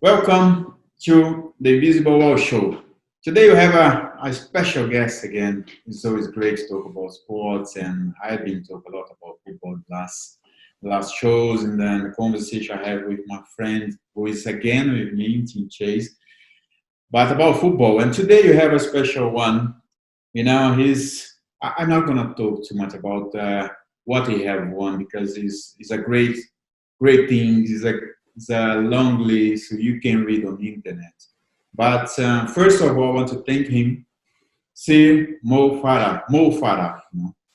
Welcome to the Invisible Wall Show. Today we have a special guest again. It's always great to talk about sports, and I've been talking a lot about football last shows, and then the conversation I have with my friend who is again with me, Team Chase, but about football. And today you have a special one. I'm not gonna talk too much about what he have won because it's a great thing. It's a long list so you can read on the internet. But first of all, I want to thank him. See Mo Farah. Mo Farah.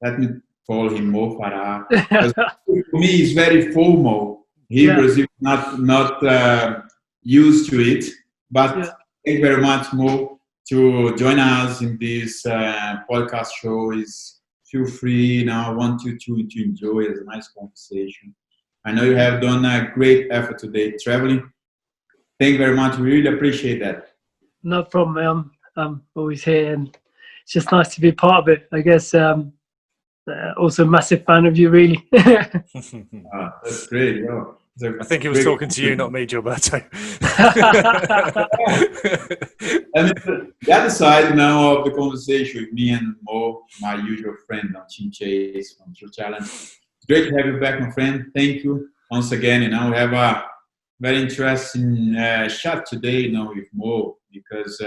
Let me call him Mo Farah. Because for me, it's very formal. Hebrews is not used to it. But thank you very much, Mo, to join us in this podcast show. Feel free. Now I want you to enjoy it. It's a nice conversation. I know you have done a great effort today traveling. Thank you very much. We really appreciate that. No problem, man. I'm always here, and it's just nice to be part of it. I guess also a massive fan of you, really. That's great. Yo. I think he was talking to you, not me, Gilberto. And the other side now of the conversation with me and Mo, my usual friend on Team Chase from True Challenge. It's great to have you back, my friend. Thank you once again. We have a very interesting chat today, with Mo, because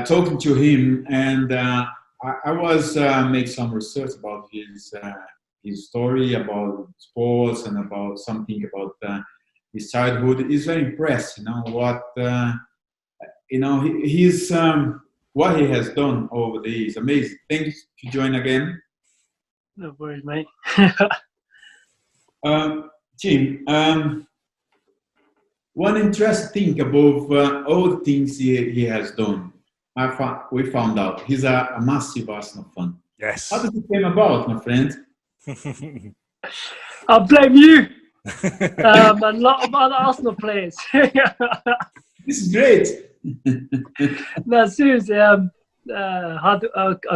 talking to him, and I was make some research about his story about sports and about something about his childhood. He's very impressed, he's what he has done over the years. Amazing. Thanks to join again. No worries, mate. Tim, one interesting thing above all the things he has done, we found out he's a massive Arsenal fan. Yes. How did it came about, my friend? I blame you. A lot of other Arsenal players. This is great. No, seriously. I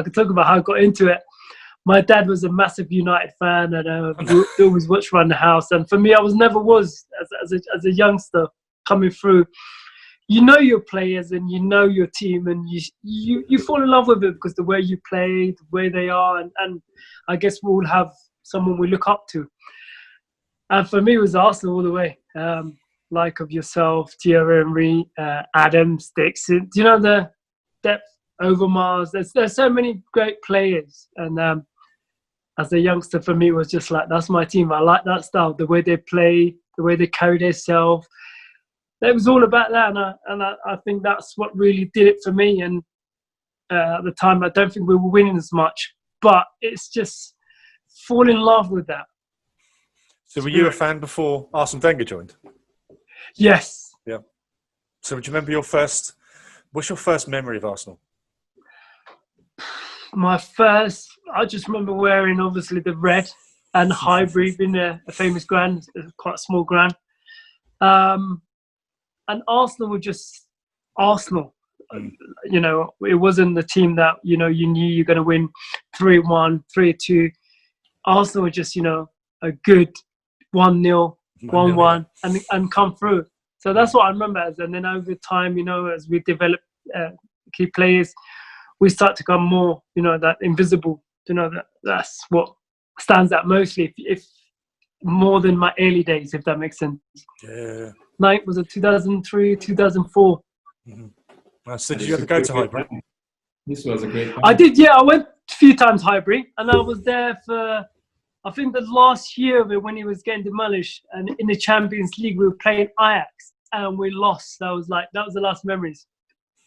could talk about how I got into it. My dad was a massive United fan, and we always watched around the house. And for me, I was as a youngster coming through. You know your players and you know your team, and you fall in love with it because the way you play, the way they are, and I guess we all have someone we look up to. And for me, it was Arsenal all the way. Like of yourself, Thierry Henry, Adams, Dixon. Do you know the depth? Overmars. There's so many great players, and as a youngster, for me, it was just like that's my team. I like that style, the way they play, the way they carry themselves. It was all about that, and I think that's what really did it for me. And at the time, I don't think we were winning as much, but it's just fall in love with that. So, were you a fan before Arsene Wenger joined? Yes. Yeah. So, do you remember what's your first memory of Arsenal? I just remember wearing obviously the red and Highbury being a famous ground, quite a small ground. And Arsenal were just Arsenal. It wasn't the team that, you knew you're going to win 3-1, 3-2. Arsenal were just, a good 1-0, 1-1 and come through. So that's what I remember. And then over time, as we developed key players, we start to become more, that invisible. That's what stands out mostly, if more than my early days, if that makes sense. Yeah. Was it 2003, 2004? Mm-hmm. So did you ever go to Highbury? This was a great time. I did, yeah. I went a few times Highbury, and I was there for, I think, the last year of it when he was getting demolished. And in the Champions League, we were playing Ajax, and we lost. That was the last memories.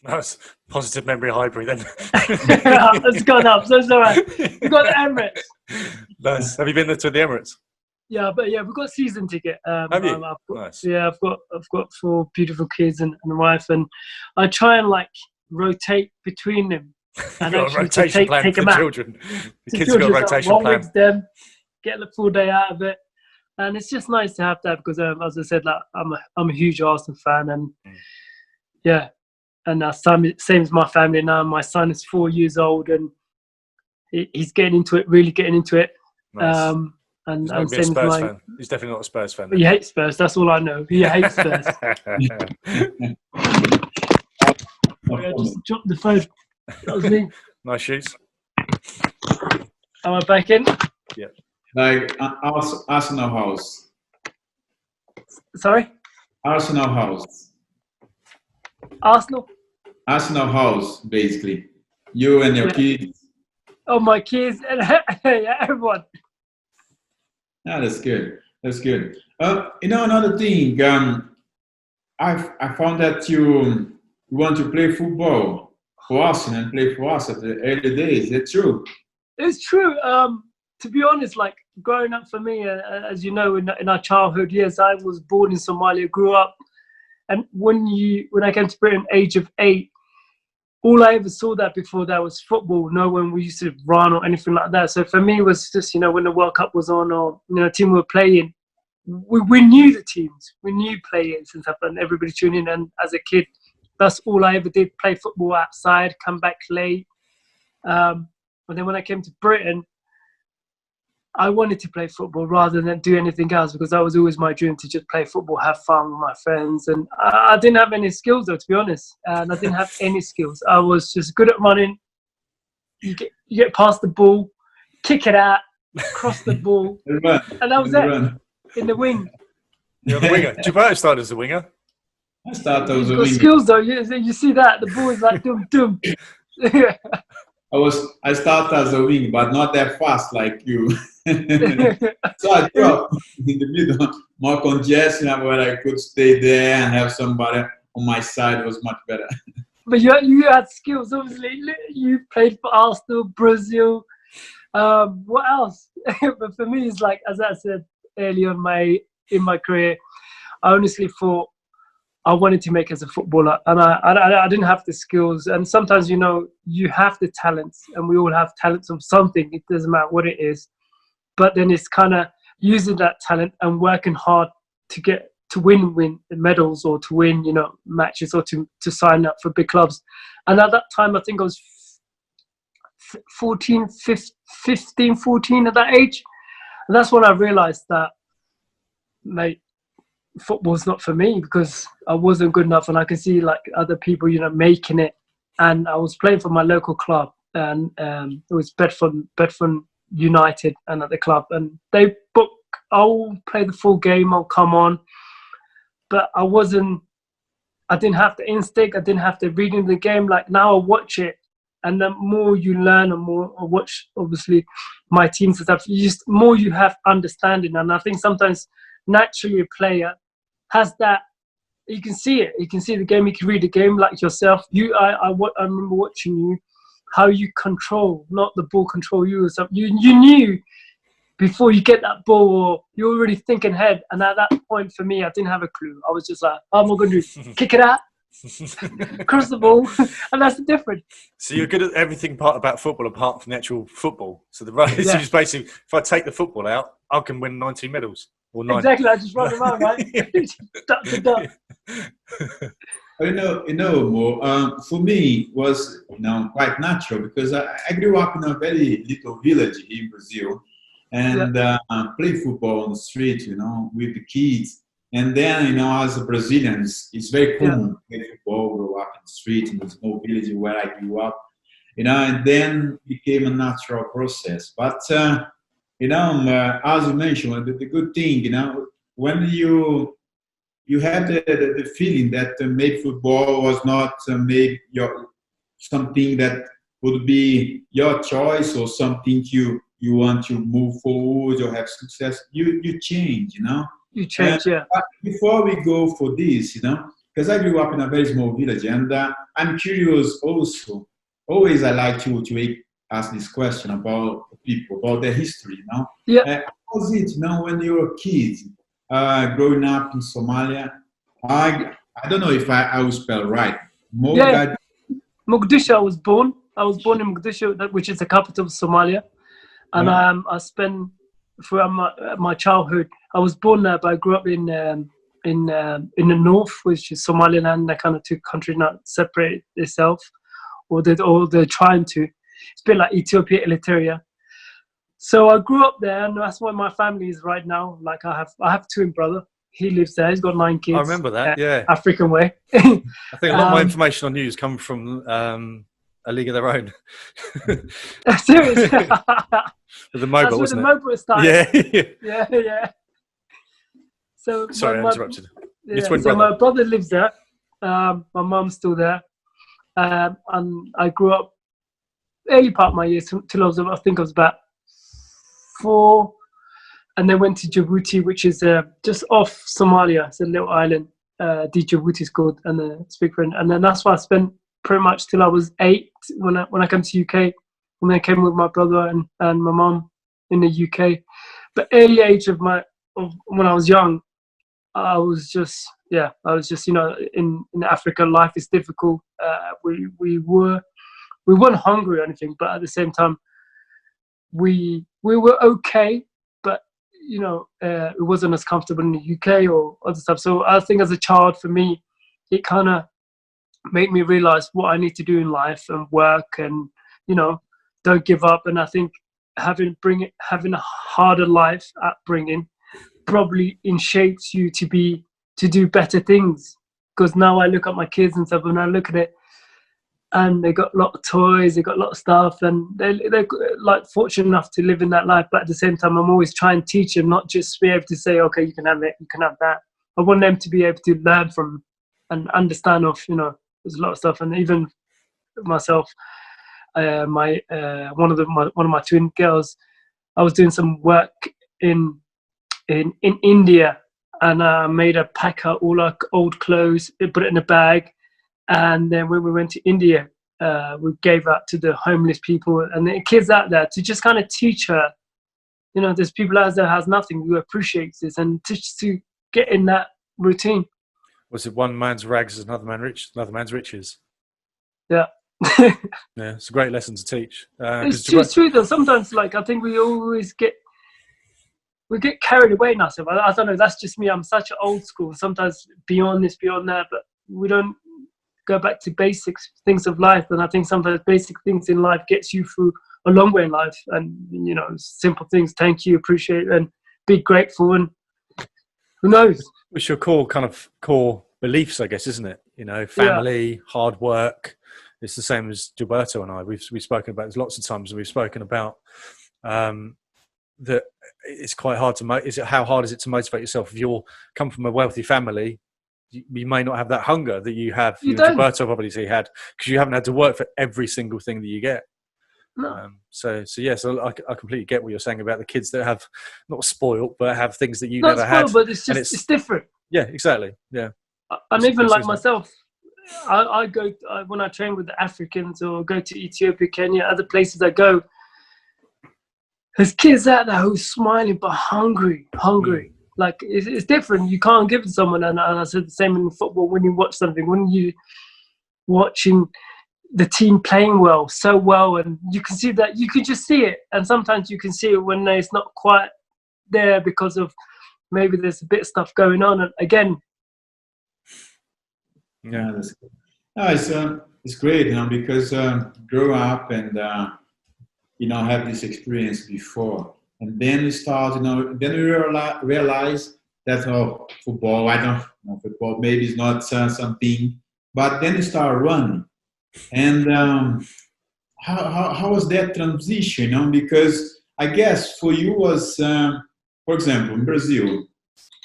That's a positive memory of Highbury then. It's gone up, so it's all right. We got the Emirates. Nice. Have you been there to the Emirates? Yeah, we've got season ticket. Have you? Nice. Yeah, I've got 4 beautiful kids and a wife, and I try and rotate between them. And got a rotation plan for the children. The kids have got a rotation plan. 1 week's them, get the full day out of it, and it's just nice to have that because, as I said, I'm a huge Arsenal fan, and yeah. And same as my family now. My son is 4 years old, and he's getting into it, really getting into it. Nice. And, He's not and gonna be a same as Spurs mine. fan. He's definitely not a Spurs fan. He hates Spurs. That's all I know. He hates Spurs. Sorry, I just dropped the phone. That was me. Nice shoes. Am I back in? Yeah. Like Arsenal house. Sorry? Arsenal house. Arsenal? Arsenal house, basically. You and your kids. Oh, my kids. Yeah, everyone. Yeah, that's good. That's good. Another thing. I found that you want to play football for us and play for us at the early days. Is that true? It's true. To be honest, like growing up for me, as you know, in our childhood years, I was born in Somalia, grew up, and when I came to Britain, age of 8, all I ever saw that before that was football. No one we used to run or anything like that. So for me, it was just when the World Cup was on or team were playing, we knew the teams, we knew players and stuff, and everybody tuned in. And as a kid, that's all I ever did: play football outside, come back late. But then when I came to Britain, I wanted to play football rather than do anything else because that was always my dream, to just play football, have fun with my friends. And I didn't have any skills though, to be honest. And I didn't have any skills. I was just good at running. You get past the ball, kick it out, cross the ball, and that was it. In the wing. You're the winger. Gilberto started as a winger. I started as a He's got winger. skills though. You see that the ball is like dum dum. I started as a wing, but not that fast like you. So I dropped in the middle, more congestion, where I could stay there and have somebody on my side was much better. But you had skills, obviously. You played for Arsenal, Brazil. What else? But for me, it's like, as I said earlier in my career, I honestly thought I wanted to make as a footballer, and I didn't have the skills. And sometimes, you have the talents, and we all have talents of something. It doesn't matter what it is. But then it's kind of using that talent and working hard to win medals or to win, matches or to sign up for big clubs. And at that time, I think I was 15, 14 at that age. And that's when I realized that, mate, football's not for me because I wasn't good enough. And I could see like other people, making it. And I was playing for my local club, and it was Bedford United, and at the club, and they book, I'll play the full game, I'll come on, but I didn't have the instinct, I didn't have the reading the game. Like now I watch it, and the more you learn and more I watch, obviously, my teams and stuff, more you have understanding. And I think sometimes naturally a player has that, you can see it, you can see the game, you can read the game like yourself. I remember watching you, how you control, not the ball control you or something. You knew before you get that ball, or you're already thinking ahead. And at that point for me, I didn't have a clue. I was just like, how am I going to do? Kick it out, cross the ball, and that's the difference. So you're good at everything about football apart from the actual football. So the right, so it's basically, if I take the football out, I can win 19 medals. Or 9. Exactly, I just run around, right? Duck to duck. Mo, for me was quite natural because I grew up in a very little village in Brazil, and played football on the street, with the kids. And then, as a Brazilian, it's very common to play football, grow up in the street in a small village where I grew up, and then became a natural process. But as you mentioned, the good thing, when you had the feeling that maybe football was not maybe something that would be your choice or something you want to move forward or have success, you change, You change, But before we go for this, because I grew up in a very small village, and I'm curious also. Always I like to ask this question about people, about their history, How was it, when you were a kid, growing up in Somalia? I don't know if I will spell right. Mogadishu, I was born in Mogadishu, which is the capital of Somalia. And I spent throughout my childhood, I was born there, but I grew up in the north, which is Somaliland. They kind of two countries not separate itself, or they're trying to. It's a bit like Ethiopia, Eritrea. So I grew up there, and that's where my family is right now. Like I have a twin brother. He lives there. He's got 9 kids. I remember that. Yeah, African way. I think a lot of my information on you has come from A League of Their Own. Serious. With the mobile, That's where the wasn't mobile started. Yeah. Yeah. So Sorry, I interrupted. Yeah, so my brother lives there. My mum's still there. And I grew up early part of my years till I think I was about 4, and then went to Djibouti, which is just off Somalia. It's a little island. Djibouti is called, and speak French. And then that's where I spent pretty much till I was 8 when I came to UK. When I came with my brother and my mum in the UK. But early age of when I was young, I was just in Africa, life is difficult. We weren't hungry or anything, but at the same time, we were okay, but it wasn't as comfortable in the UK or other stuff. So I think as a child, for me, it kind of made me realize what I need to do in life and work, and don't give up. And I think having a harder life upbringing probably shapes you to do better things. Because now I look at my kids and stuff, and I look at it, and they got a lot of toys, they got a lot of stuff, and they're like fortunate enough to live in that life. But at the same time, I'm always trying to teach them, not just be able to say, okay, you can have it, you can have that. I want them to be able to learn from and understand there's a lot of stuff. And even myself, one of my twin girls, I was doing some work in India, and I made her pack out all our old clothes, put it in a bag, and then when we went to India, we gave out to the homeless people and the kids out there, to just kind of teach her, there's people out there who has nothing, who appreciates this, and to get in that routine. Was it one man's rags is another man's riches? Yeah. Yeah, it's a great lesson to teach. It's true though. Sometimes, I think we always get carried away in ourselves. I don't know. That's just me. I'm such an old school. Sometimes beyond this, beyond that, but we don't go back to basics things of life. And I think sometimes basic things in life gets you through a long way in life. And simple things. Thank you, appreciate, and be grateful. And who knows? It's your core beliefs, I guess, isn't it? Family, hard work. It's the same as Gilberto and I. We've spoken about this lots of times, and we've spoken about that it's quite hard to how hard is it to motivate yourself if you come from a wealthy family? You may not have that hunger that you have. Gilberto obviously had, because you haven't had to work for every single thing that you get. No. So I completely get what you're saying about the kids that have not spoiled, but have things that you never had. But it's different. Yeah, exactly. Yeah. And even like myself, I go when I train with the Africans or go to Ethiopia, Kenya, other places I go. There's kids out there who's smiling but hungry. Like it's different. You can't give it to someone. And I said the same in football. When you watch something, when you watching the team playing so well, and you can see that, you can just see it. And sometimes you can see it when it's not quite there because of maybe there's a bit of stuff going on. And again. Yeah, that's good. No, it's great, because grow up and have this experience before, and then you start, then you realize that football, I don't know, football maybe is not something, but then you start running, and how was that transition? Because I guess for you was, for example, in Brazil,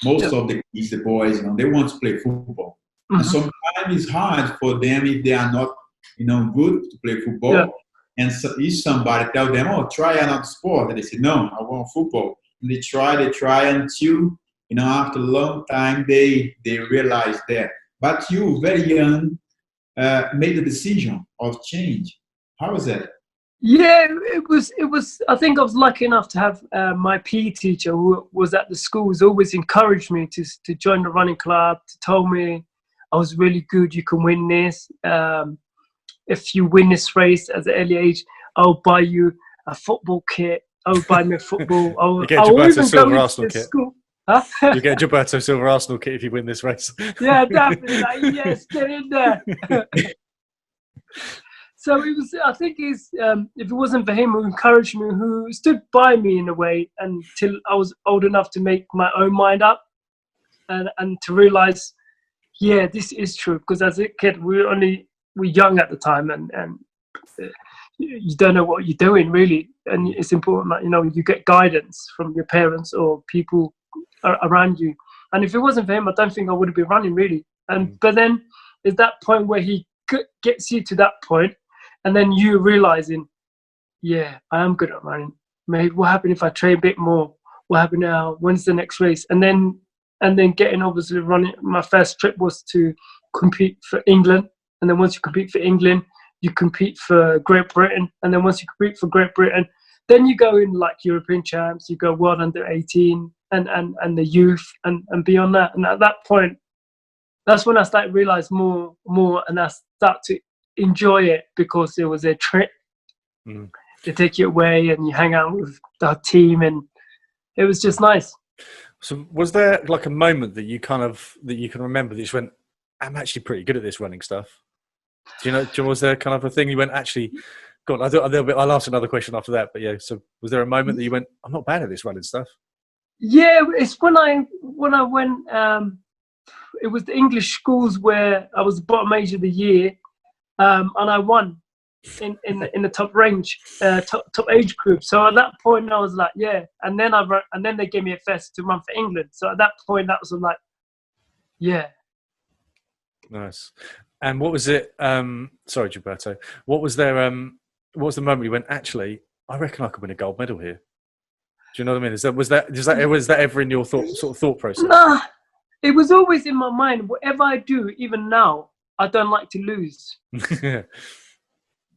most of the kids, the boys, they want to play football. And sometimes it's hard for them if they are not, good to play football. Yeah. And so if somebody tell them, try another sport, and they say, no, I want football. And they try until, after a long time, they realize that. But you, very young, made the decision of change. How was that? Yeah, it was. I think I was lucky enough to have my PE teacher who was at the school, who's always encouraged me to join the running club, to tell me I was really good, you can win this. If you win this race at an early age, I'll buy you a football kit. I'll buy me a football. You get Gilberto Silva Arsenal kit. School. Huh? You get Gilberto Silva Arsenal kit if you win this race. Yeah, definitely. Yes, get in there. So it was. I think if it wasn't for him who encouraged me, who stood by me in a way until I was old enough to make my own mind up, and to realize, yeah, this is true. Because as a kid, we're young at the time, and you don't know what you're doing really, and it's important that you get guidance from your parents or people around you. And if it wasn't for him, I don't think I would have been running really. But then there's that point where he gets you to that point, and then you realizing, yeah, I am good at running. Maybe what happened if I train a bit more? What happened now? When's the next race? And then getting obviously running. My first trip was to compete for England, and then once you compete for England, you compete for Great Britain, and then once you compete for Great Britain, then you go in like European champs, you go World Under 18 and the youth and beyond that. And at that point, that's when I started to realize more, and I start to enjoy it because it was a trip. They take you away and you hang out with our team, and it was just nice. So was there like a moment that you can remember that you just went, I'm actually pretty good at this running stuff? Do you know, was there kind of a thing you went, actually, God, I'll ask another question after that, but yeah, so was there a moment that you went, I'm not bad at this running stuff? Yeah, it's when I went, it was the English schools where I was the bottom age of the year, and I won in the top range, top age group. So at that point I was like, yeah, and then they gave me a first to run for England. So at that point that was like, yeah. Nice. And what was it? Sorry, Gilberto. What was there? What was the moment you went, actually, I reckon I could win a gold medal here? Do you know what I mean? Was that ever in your thought process? Nah, it was always in my mind. Whatever I do, even now, I don't like to lose.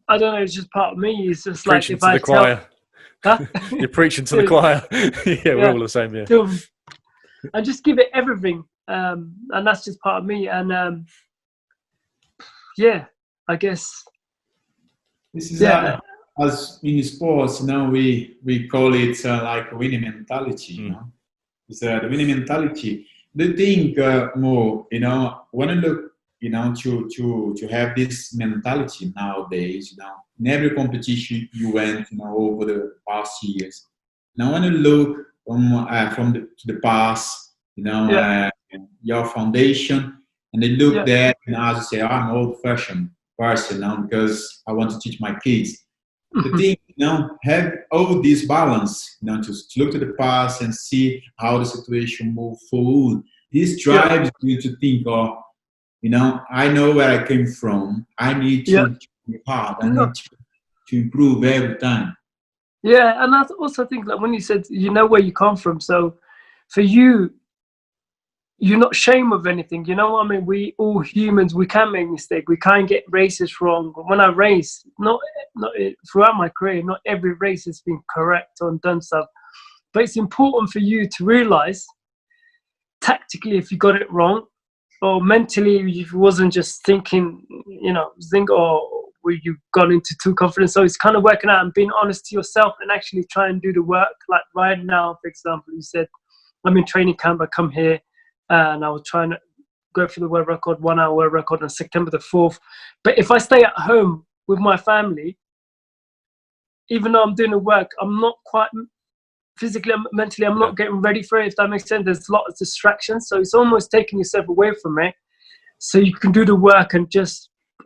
I don't know. It's just part of me. It's just preaching like if to the choir. Huh? You're preaching to the choir. Yeah, we're all the same. Yeah. And just give it everything, and that's just part of me. And yeah, I guess this is as in sports, we call it like winning mentality. It's the winning mentality. The thing more, when I look, to have this mentality nowadays, in every competition you went, over the past years. Now, when you look to the past, your foundation, and they look there, and as you say, I'm an old-fashioned person now because I want to teach my kids. The thing, have all this balance, to look to the past and see how the situation move forward. This drives you to think, I know where I came from. I need to be hard. I need to improve every time. Yeah, and I also think like when you said you know where you come from, so for you, you're not ashamed of anything. You know what I mean? We all humans, we can make mistakes. We can't get races wrong. When I race, not throughout my career, not every race has been correct or done stuff. But it's important for you to realize tactically if you got it wrong, or mentally if you wasn't just thinking, where you've gone into too confident. So it's kind of working out and being honest to yourself and actually try and do the work. Like right now, for example, you said, I'm in training camp, I come here, and I was trying to go for the world record, 1 hour world record on September the 4th. But if I stay at home with my family, even though I'm doing the work, I'm not quite physically and mentally, I'm not getting ready for it, if that makes sense. There's a lot of distractions. So it's almost taking yourself away from it. So you can do the work and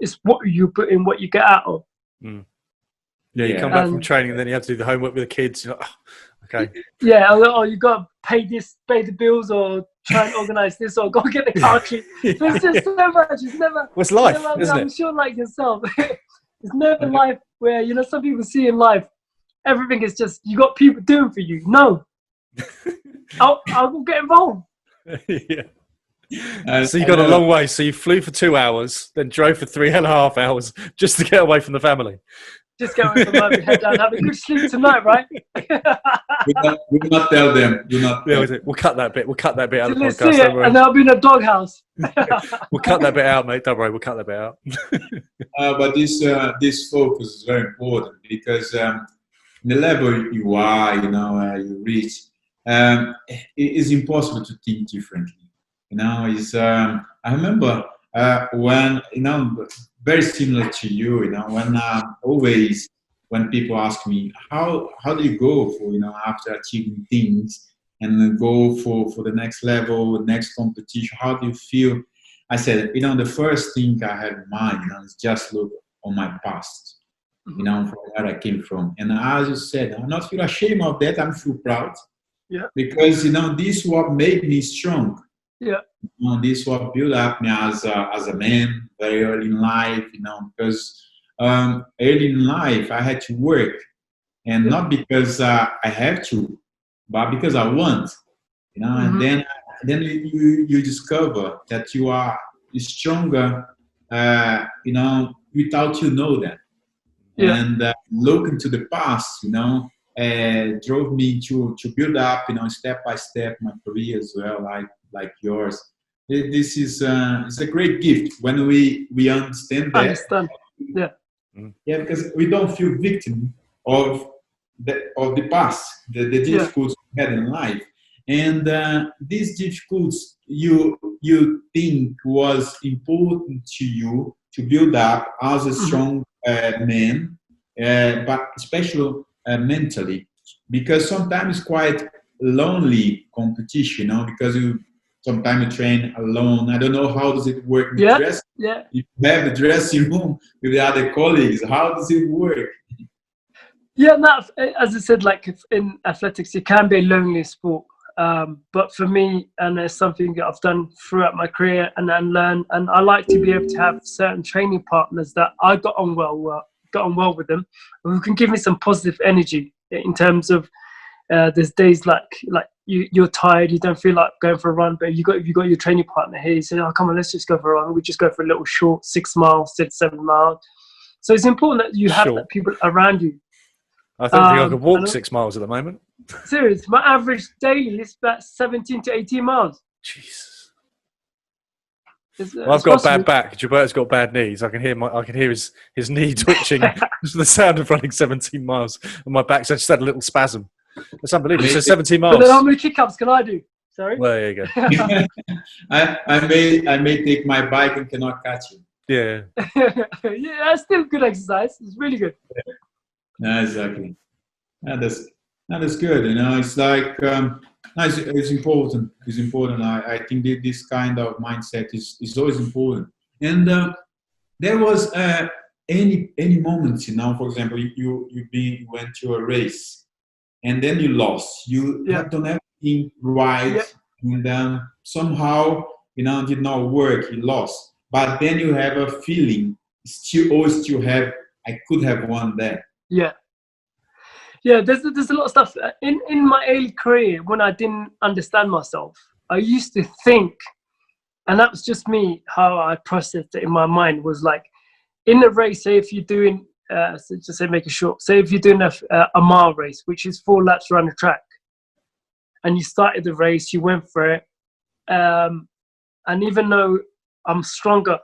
it's what you put in, what you get out of. Yeah, you come back from training and then you have to do the homework with the kids. You're like, okay. Yeah, or you got to pay the bills, or try and organise this, or go get the car key. There's just so much. It's never. What's life, isn't it? I'm sure, like yourself, it's never life where some people see in life everything is just you got people doing for you. No, I will get involved. Yeah. So you got a long way. So you flew for 2 hours, then drove for 3.5 hours just to get away from the family. Just go away from home, head down, have a good sleep tonight, right? We'll not tell them. We'll cut that bit. We'll cut that bit out of the podcast. Don't worry. And I'll be in a doghouse. We'll cut that bit out, mate. Don't worry. We'll cut that bit out. But this focus is very important because the level you are, you reach, it is impossible to think differently. I remember when, very similar to you, when always when people ask me, how do you go for, after achieving things and then go for the next level, next competition, how do you feel? I said, the first thing I have in mind, is just look on my past, from where I came from. And as you said, I'm not feel ashamed of that. I'm feel proud. Yeah. Because, this is what made me strong. Yeah. This is what built up me as a man very early in life, because early in life I had to work, and not because I have to, but because I want, and then you discover that you are stronger, without that. Yeah. And looking to the past, drove me to build up, step by step my career as well, like yours. This is it's a great gift when we understand that. Understand. Yeah. Yeah, because we don't feel victim of the past, the difficulties we had in life, and these difficulties you think was important to you to build up as a strong man, but especially mentally, because sometimes it's quite lonely competition, because sometimes you train alone. I don't know how does it work in the dress. Yeah. If you have the dressing room with the other colleagues, how does it work? Yeah, as I said, like in athletics, it can be a lonely sport. But for me, and it's something that I've done throughout my career and learn, and I like to be able to have certain training partners that I got on well with them, who can give me some positive energy in terms of there's days like you're tired, you don't feel like going for a run, but you got your training partner here. You say, "Oh, come on, let's just go for a run." We just go for a little short 6 miles, 7 miles. So it's important that you have that people around you. I don't think I could walk 6 miles at the moment. Serious, my average daily is about 17 to 18 miles. Jesus. Well, I've got a bad back. Gilberto's got bad knees. I can hear his knee twitching. Just the sound of running 17 miles on my back. So I just had a little spasm. That's unbelievable. So 17 miles. But then how many kick-ups can I do? Sorry. Well, there you go. I may take my bike and cannot catch you. Yeah. Yeah, that's still good exercise. It's really good. Yeah, exactly. That's good. It's like it's important. It's important. I think that this kind of mindset is always important. And there was any moments, for example, you went to a race and then you lost. You have done everything right, and then somehow did not work. You lost, but then you have a feeling still have. I could have won that. Yeah, there's a lot of stuff in my early career when I didn't understand myself. I used to think, and that was just me, how I processed it in my mind was like, in a race, say if you're doing, so just say make it short, say if you're doing a mile race, which is 4 laps around the track, and you started the race, you went for it, and even though I'm stronger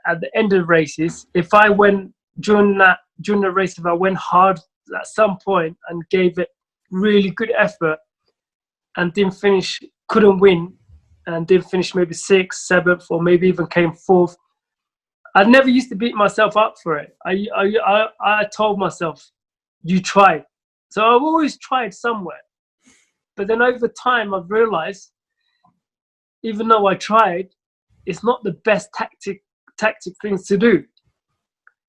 at the end of the races, if I went during the race, if I went hard at some point and gave it really good effort and couldn't win, and didn't finish maybe 6th, 7th, or maybe even came 4th, I never used to beat myself up for it. I told myself, you tried. So I've always tried somewhere. But then over time, I've realized, even though I tried, it's not the best tactic things to do.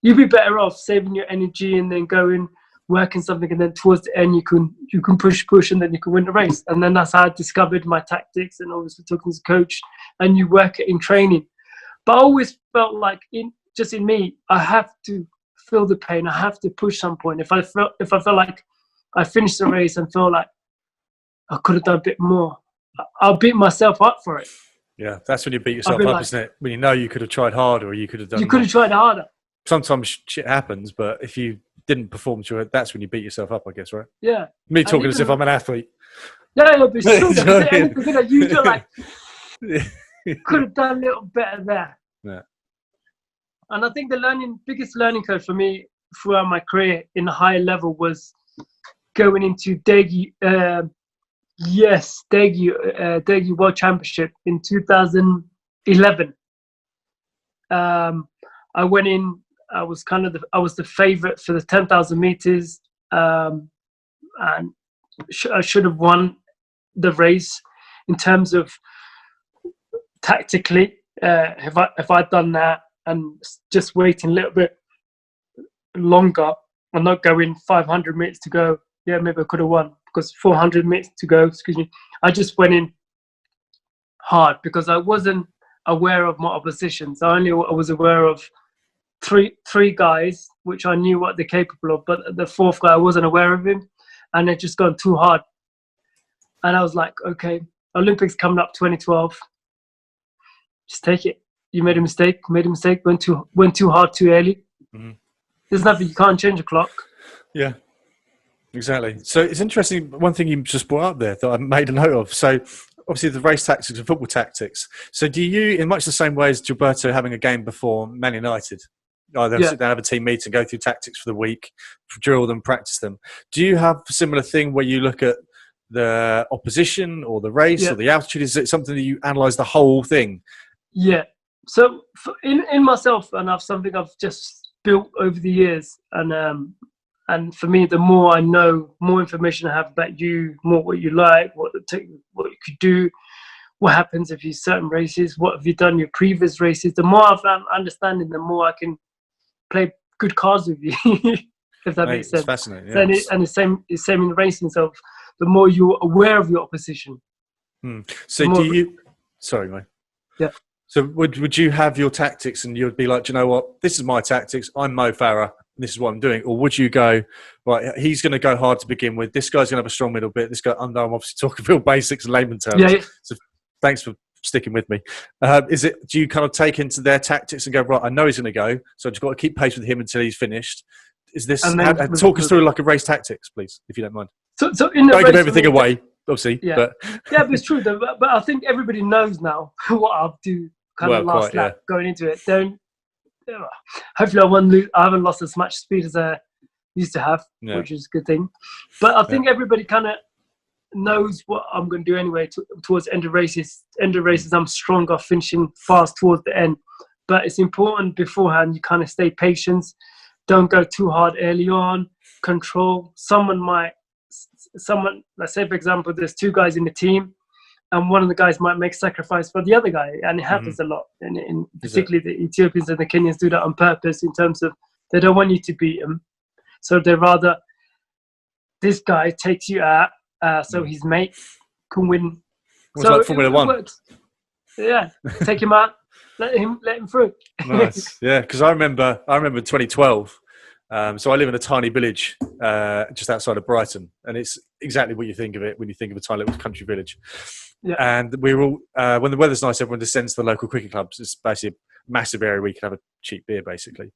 You'd be better off saving your energy and then going, working something, and then towards the end you can push and then you can win the race. And then that's how I discovered my tactics, and obviously talking to the coach, and you work it in training. But I always felt like in me, I have to feel the pain. I have to push some point. If I felt like I finished the race and felt like I could have done a bit more, I'll beat myself up for it. Yeah, that's when you beat yourself up, isn't it? When you know you could have tried harder, or you could have done. You could have tried harder. Sometimes shit happens, but if you didn't perform to it, that's when you beat yourself up, I guess, right? Yeah. Me talking as if I'm an athlete. Yeah, but still, you feel like could have done a little better there. Yeah. And I think the biggest learning curve for me throughout my career in a higher level was going into Daegu World Championship in 2011. I went in. I was the favorite for the 10,000 meters, and I should have won the race in terms of tactically. If I'd done that and just waiting a little bit longer and not going 500 meters to go, yeah, maybe I could have won, because 400 meters to go, excuse me. I just went in hard because I wasn't aware of my opposition. So I was aware of three guys, which I knew what they're capable of, but the fourth guy, I wasn't aware of him, and they'd just gone too hard. And I was like, okay, Olympics coming up 2012, just take it. You made a mistake, went too hard too early. Mm-hmm. There's nothing, you can't change a clock. Yeah, exactly. So it's interesting, one thing you just brought up there that I made a note of. So obviously the race tactics and football tactics. So do you, in much the same way as Gilberto having a game before Man United, they'll sit down, have a team meeting, go through tactics for the week, drill them, practice them. Do you have a similar thing where you look at the opposition or the race or the altitude? Is it something that you analyse the whole thing? Yeah. So in myself, and I've something I've just built over the years, and for me, the more I know, more information I have about you, more what you like, what you could do, what happens if you certain races, what have you done your previous races. The more I'm understanding, the more I can play good cards with you, if that makes sense. It's fascinating. Yeah. So it's same in racing. So the more you're aware of your opposition. So do you? Sorry, mate. Yeah. So would you have your tactics, and you'd be like, do you know what? This is my tactics. I'm Mo Farah. And this is what I'm doing. Or would you go, right, he's going to go hard to begin with. This guy's going to have a strong middle bit. This guy, I'm obviously talking real basics and layman terms. Yeah. So thanks for sticking with me. Do you kind of take into their tactics and go, right, I know he's going to go, so I've just got to keep pace with him until he's finished. Is this, talk us through like a race tactics, please, if you don't mind. So in the don't race, give everything away, obviously. Yeah. But but it's true. But I think everybody knows now what I'll do last lap going into it. Hopefully I haven't lost as much speed as I used to have, which is a good thing. But I think everybody kind of knows what I'm going to do anyway towards end of races. I'm stronger, finishing fast towards the end. But it's important beforehand you kind of stay patient. Don't go too hard early on. Control. Let's say, for example, there's two guys in the team, and one of the guys might make sacrifice for the other guy, and it happens a lot. And particularly the Ethiopians and the Kenyans do that on purpose, in terms of they don't want you to beat them, so they rather this guy takes you out, so his mate can win. So like Formula One. Works. Yeah, take him out, let him through. Nice, yeah. Because I remember 2012. So I live in a tiny village just outside of Brighton, and it's exactly what you think of it when you think of a tiny little country village. Yeah. And we were all, when the weather's nice, everyone descends to the local cricket clubs. It's basically a massive area where you can have a cheap beer, basically.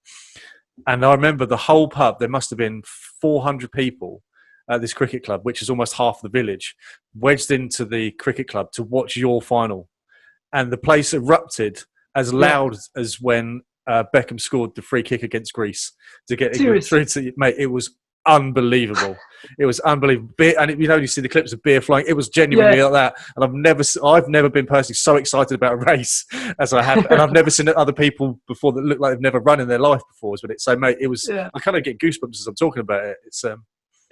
And I remember the whole pub, there must have been 400 people at this cricket club, which is almost half the village, wedged into the cricket club to watch your final. And the place erupted as loud as when Beckham scored the free kick against Greece to get England through to, mate. It was unbelievable. It was unbelievable. And you see the clips of beer flying. It was genuinely like that. And I've never been personally so excited about a race as I have. And I've never seen other people before that look like they've never run in their life before. But so, mate, it was. I kind of get goosebumps as I'm talking about it. It's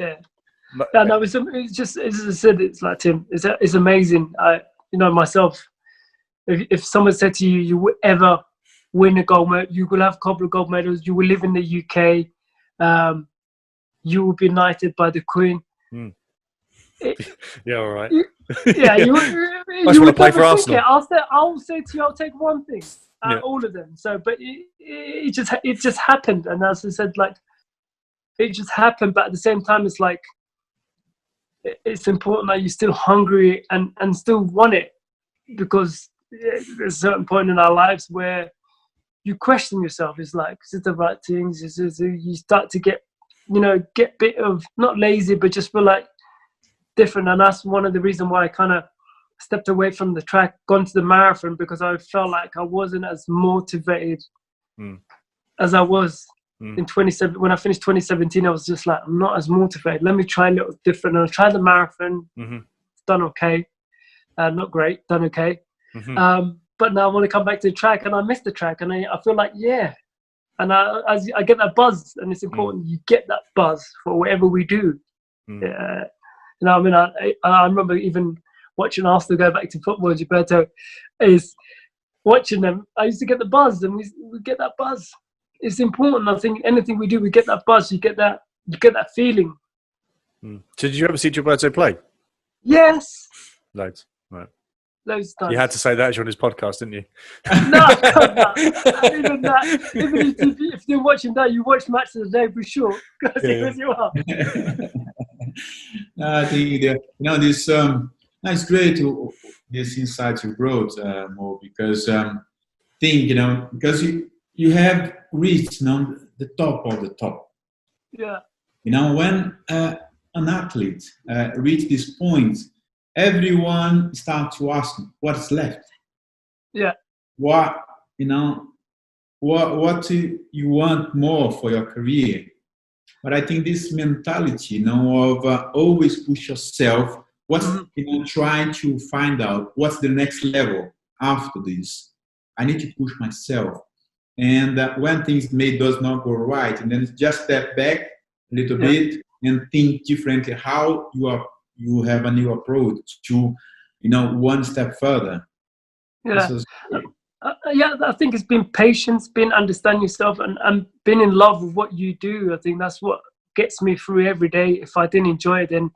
it's just, as I said, it's like, Tim, it's amazing. Myself, if someone said to you, you would ever win a gold medal, you will have a couple of gold medals, you will live in the UK, you will be knighted by the Queen. Yeah, all right. You I just want to play for Arsenal. I'll say to you, I'll take one thing out of all of them. So, but it just happened, and as I said, like, it just happened. But at the same time, it's like, it's important that you're still hungry and still want it, because there's a certain point in our lives where you question yourself. It's like, is it the right things? You start to get bit of, not lazy, but just feel like different. And that's one of the reasons why I kind of stepped away from the track, gone to the marathon, because I felt like I wasn't as motivated as I was in 27. When I finished 2017, I was just like, I'm not as motivated. Let me try a little different. And I tried the marathon. Done okay. Not great. Done okay. but now I want to come back to the track, and I miss the track, and I feel like, yeah. And I get that buzz, and it's important you get that buzz for whatever we do. Yeah. You know, I mean, I remember even watching Arsenal go back to football. Gilberto is watching them. I used to get the buzz, and we get that buzz. It's important. I think anything we do, we get that buzz. You get that feeling. So did you ever see Gilberto play? Yes. Loads. Right. Loads of times. You had to say that as you're on his podcast, didn't you? No. Even that. Even if you're watching that, you watch Match of the Day for sure. Because you are. I think this. It's great this insight you brought, Mo, because because you have reached the top of the top. Yeah. When an athlete reach this point, everyone starts to ask what's left. Yeah. What what you want more for your career. But I think this mentality, of always push yourself, trying to find out what's the next level after this. I need to push myself. And when things does not go right, and then just step back a little bit and think differently how you have a new approach to, one step further. Yeah. I think it's been patience, been understanding yourself, and being in love with what you do. I think that's what gets me through every day. If I didn't enjoy it, then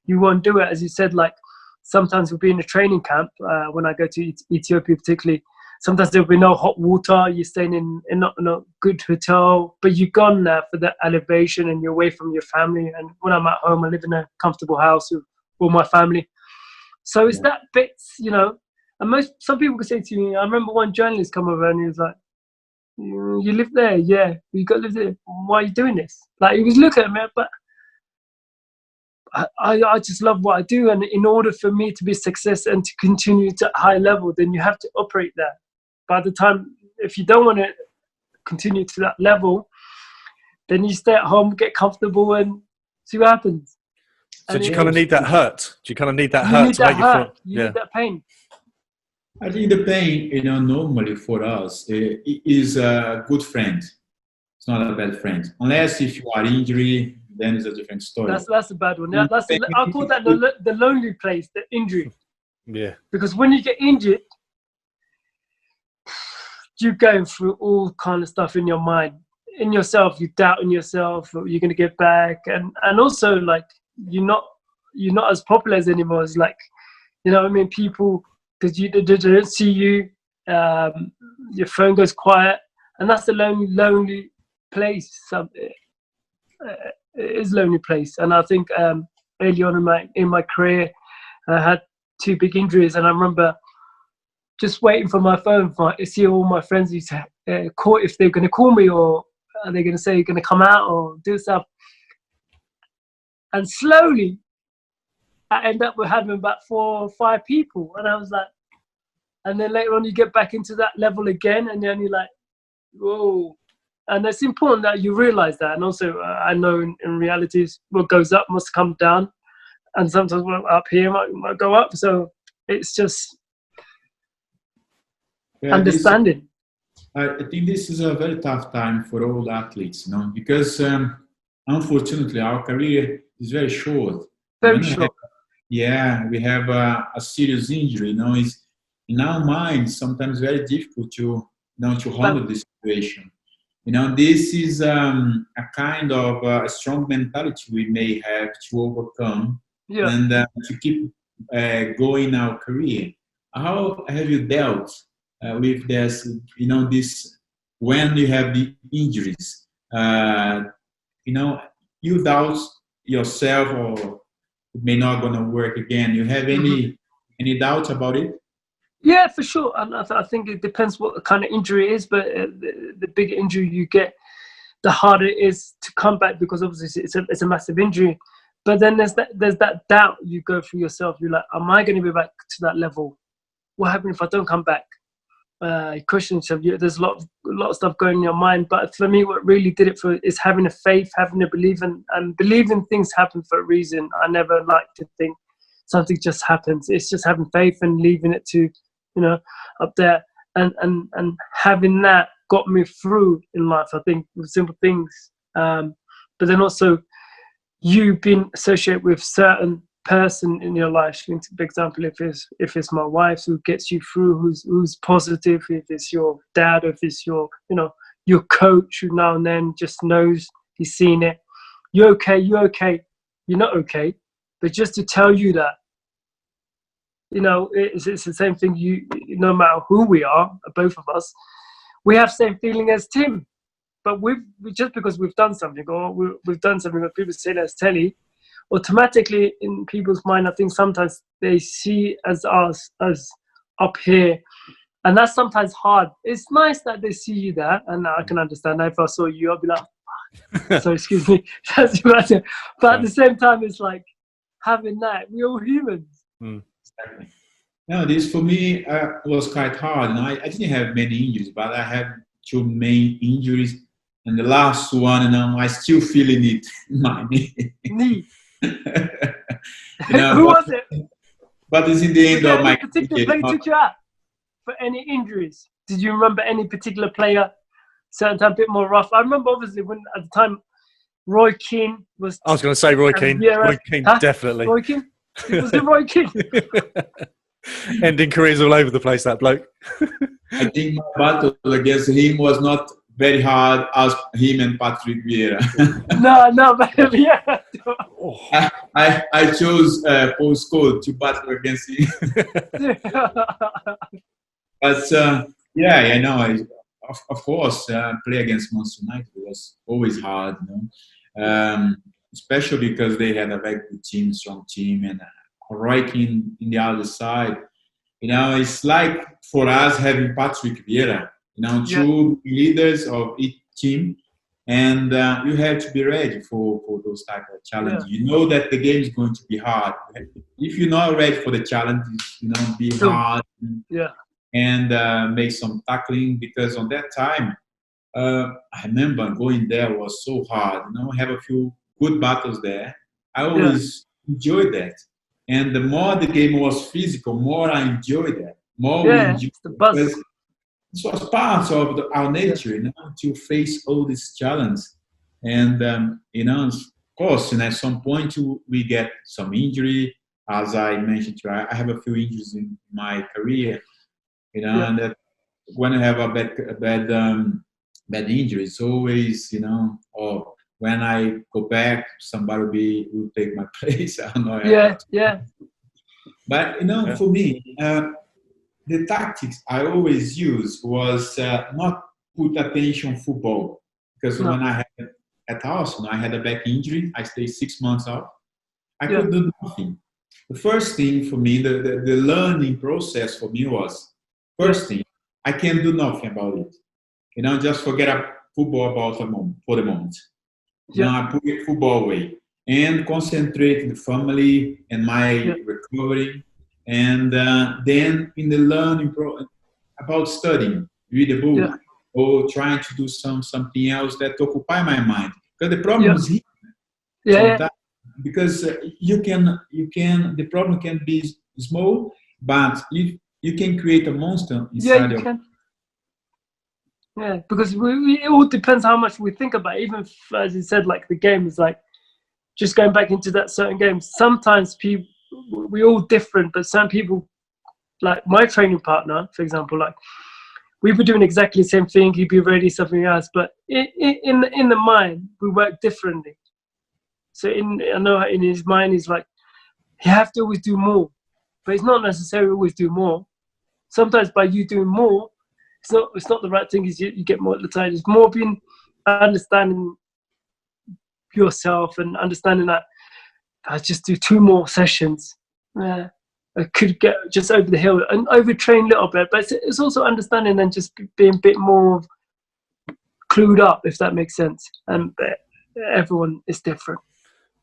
you won't do it. As you said, like sometimes we'll be in a training camp when I go to Ethiopia, particularly. Sometimes there'll be no hot water. You're staying in not a good hotel, but you've gone there for that elevation, and you're away from your family. And when I'm at home, I live in a comfortable house with all my family. So it's that bits, And some people could say to me, I remember one journalist come over and he was like, "You live there? Yeah, you got to live there. Why are you doing this?" Like he was looking at me, but I just love what I do. And in order for me to be a success and to continue to a high level, then you have to operate there. By the time, if you don't want to continue to that level, then you stay at home, get comfortable, and see what happens. So do you kind of need that hurt? Do you kind of need that hurt to make you feel? You need that pain. I think the pain, normally for us, is a good friend. It's not a bad friend. Unless if you are injured, then it's a different story. That's a bad one. I call that the lonely place, the injury. Yeah. Because when you get injured, you're going through all kind of stuff in your mind. In yourself, you're doubting yourself, you're going to get back. And also, like, you're not as popular as anymore. It's like, people, because they don't see you, your phone goes quiet, and that's the lonely place. It is a lonely place. And I think early on in my career, I had 2 big injuries, and I remember just waiting for my phone to see all my friends used to call if they're going to call me, or are they going to say you're going to come out or do stuff. And slowly, I end up with having about 4 or 5 people, and I was like, and then later on you get back into that level again, and then you're like, whoa. And it's important that you realize that. And also, I know in reality, what goes up must come down, and sometimes what up here might go up. So it's just understanding. I think this is a very tough time for all athletes, because unfortunately our career is very short. Very short. We have a serious injury. It's in our minds sometimes very difficult to handle this situation. This is a kind of a strong mentality we may have to overcome and to keep going in our career. How have you dealt with this? This when you have the injuries, you doubt yourself, or it may not gonna work again. You have any doubts about it? Yeah, for sure. And I think it depends what kind of injury it is, but the bigger injury you get, the harder it is to come back, because obviously it's a massive injury. But then there's that doubt you go through yourself. You're like, am I going to be back to that level? What happens if I don't come back? Question yourself. There's a lot of stuff going in your mind. But for me, what really did it is having a faith, having a belief, and believing things happen for a reason. I never like to think something just happens. It's just having faith and leaving it to, up there. and having that got me through in life, I think, with simple things. But then also you being associated with certain person in your life. For example, if it's my wife who gets you through, who's positive, if it's your dad, or if it's your your coach who now and then just knows, he's seen it. You're okay, you're not okay. But just to tell you that, it's the same thing. No matter who we are, both of us, we have same feeling as Tim. But we just because we've done something, or we've done something that people say that's telly, automatically in people's mind, I think sometimes they see as us as up here, and that's sometimes hard. It's nice that they see you there, and I can understand that. If I saw you, I'd be like, so excuse me, that's better. But at the same time, it's like having that. We're all humans. Exactly. No, this for me was quite hard. I didn't have many injuries, but I had 2 main injuries, and the last one, and I still feeling it in my knee. Who was it? But it's in the end of my particular player took you out for any injuries? Did you remember any particular player? Certain time, a bit more rough. I remember obviously when at the time Roy Keane was. I was going to say Roy Keane. Roy Keane, definitely. Roy Keane. Was it Roy Keane? Ending careers all over the place, that bloke. I think my battle against him was not very hard as him and Patrick Vieira. no, but yeah. I chose Paul Scholes to battle against him. But of course, play against Manchester United was always hard, especially because they had a very good team, strong team, and right in the other side. It's like for us having Patrick Vieira, two leaders of each team, and you have to be ready for those type of challenges. You know that the game is going to be hard. If you're not ready for the challenges, be hard. And make some tackling, because on that time, I remember going there was so hard. Have a few good battles there. I always enjoyed that. And the more the game was physical, more I enjoyed that. More we enjoyed the buzz. This was part of our nature, to face all these challenges. And, of course, at some point we get some injury. As I mentioned, I have a few injuries in my career. And that when I have a bad injury, it's always, or when I go back, somebody will take my place. I don't know. But for me, the tactics I always use was not put attention football, because when I had at Arsenal, I had a back injury. I stayed 6 months out. I could do nothing. The first thing for me, the learning process for me was. First thing, I can't do nothing about it. Just forget football for the moment. I put football away and concentrate on the family and my recovery. And then in the learning about studying, read a book, or trying to do something else that occupy my mind. Because the problem is here. Because the problem can be small, but if you can create a monster inside you can. Yeah, because it all depends how much we think about it. Even if, as you said, like the game is like, just going back into that certain game, sometimes we're all different, but some people, like my training partner, for example, like we were doing exactly the same thing, he'd be ready something else, but in the mind, we work differently. So I know in his mind, he's like, you have to always do more, but it's not necessarily always do more. Sometimes by you doing more, it's not the right thing. Is you get more at the time. It's more being understanding yourself and understanding that I just do 2 more sessions. I could get just over the hill and overtrain a little bit, but it's also understanding and just being a bit more clued up, if that makes sense. And everyone is different.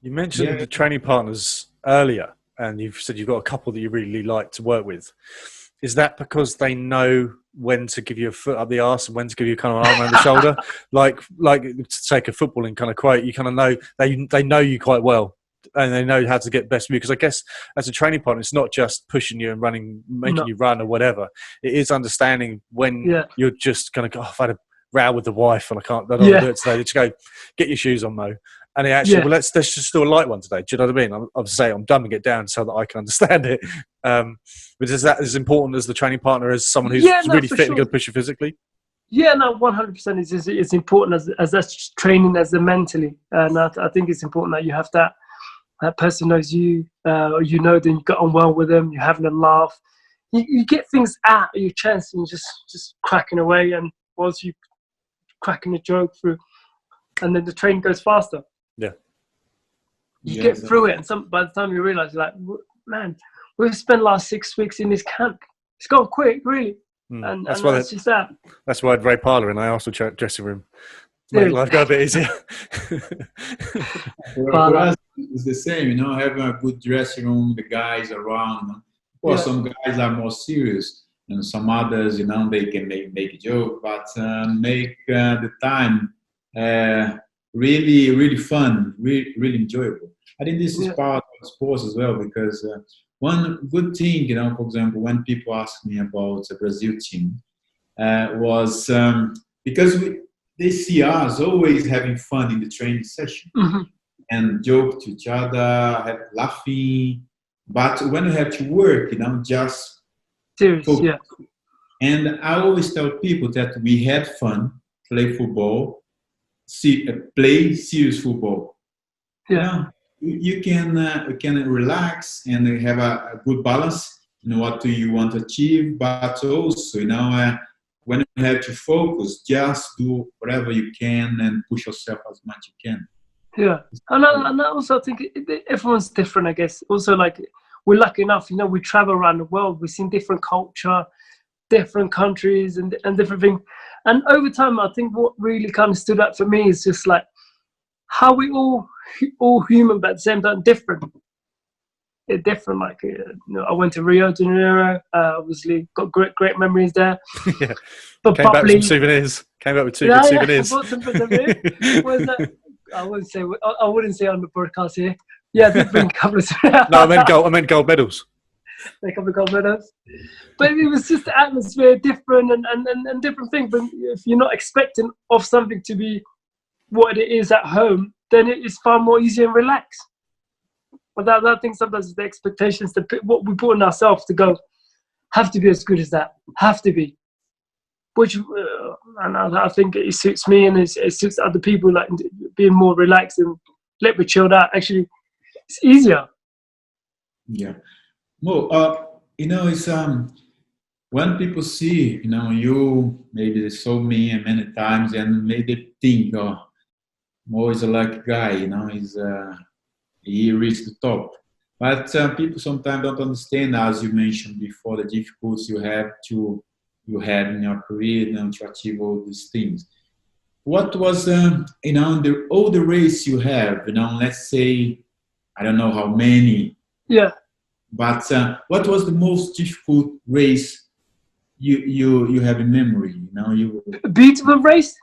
You mentioned the training partners earlier, and you've said you've got a couple that you really like to work with. Is that because they know when to give you a foot up the arse and when to give you kind of an arm around the shoulder? Like to take a footballing kind of quote, you kind of know they know you quite well. and they know how to get best from you. Because I guess as a training partner, it's not just pushing you and running, making you run or whatever. It is understanding when you're just going to go, I've had a row with the wife and I don't want to do it today. They just go, get your shoes on, Mo. And they actually, well, let's just do a light one today. Do you know what I mean? I'm saying I'm dumbing it down so that I can understand it. But is that as important as the training partner as someone who's really fit and going to push you physically? Yeah, no, 100%. It's important as that's training as the mentally, and I think it's important that you have that person knows you, or you know them, you got on well with them, you're having a laugh, you get things out of your chest and just cracking away, and whilst you cracking a joke through, and then the training goes faster. Yeah, you get through it, and by the time you realise, you're like, man, we've spent the last 6 weeks in this camp. It's gone quick, really. And that's just that. That's why I had Ray Parler in the Arsenal dressing room. Make life go a bit easier. For us, it's the same, having a good dressing room, the guys around. Of course, some guys are more serious, and some others, they can make a joke, but make the time really, really fun, really, really enjoyable. I think this is part of sports as well, because one good thing, for example, when people ask me about the Brazil team, was because they see us always having fun in the training session and joke to each other, laughing. But when we have to work, just serious, focus. And I always tell people that we had fun, play football, play serious football. You can relax and have a good balance in what do you want to achieve, but also when you have to focus, just do whatever you can and push yourself as much as you can. Yeah, and I also think everyone's different. I guess also, like, we're lucky enough, we travel around the world, we've seen different culture, different countries, and different things. And over time, I think what really kind of stood out for me is just like how we all human, but at the same time different. It's different. Like, I went to Rio de Janeiro. Obviously, got great memories there. But came back with some souvenirs. Came back with two good souvenirs. I bought some souvenirs. I wouldn't say on the broadcast here. Yeah, I did bring a couple of. No, I meant gold medals. A couple of gold medals. But it was just the atmosphere different and different things. But if you're not expecting of something to be what it is at home, then it is far more easy and relaxed. But I think sometimes the expectations, what we put on ourselves to go, have to be as good as that. Have to be. Which, and I think it suits me, and it suits other people, like being more relaxed and a little bit chilled out. Actually, it's easier. Yeah. Well, it's when people see, you, maybe they saw me many times and maybe think, Mo is a lucky guy, he reached the top. But people sometimes don't understand, as you mentioned before, the difficulties you had in your career, to achieve all these things. What was, all the race you have, let's say, I don't know how many. Yeah. But what was the most difficult race you have in memory? A beautiful race?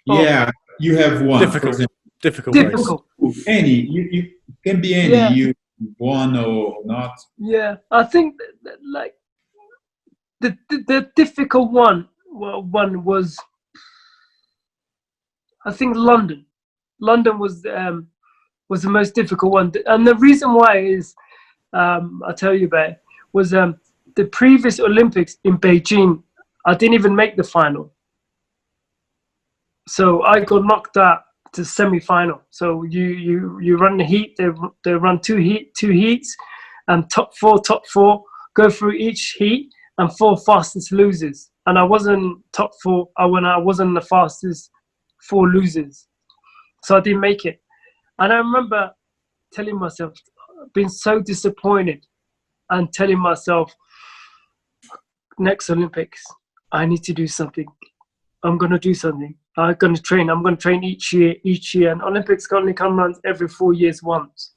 Yeah, you have one. Difficult race. Any, you can be any. You won or not. Yeah, I think that, like, the difficult one was, I think, London. London was the most difficult one, and the reason why is, I'll tell you about it, was the previous Olympics in Beijing, I didn't even make the final. So I got knocked out to semi-final. So you run the heat, they run two heats, and top four go through each heat, and 4 fastest losers. And I wasn't top 4, I wasn't the fastest 4 losers. So I didn't make it. And I remember telling myself, being so disappointed, and telling myself, next Olympics, I need to do something. I'm going to do something. I'm going to train each year. And Olympics only come around every 4 years once.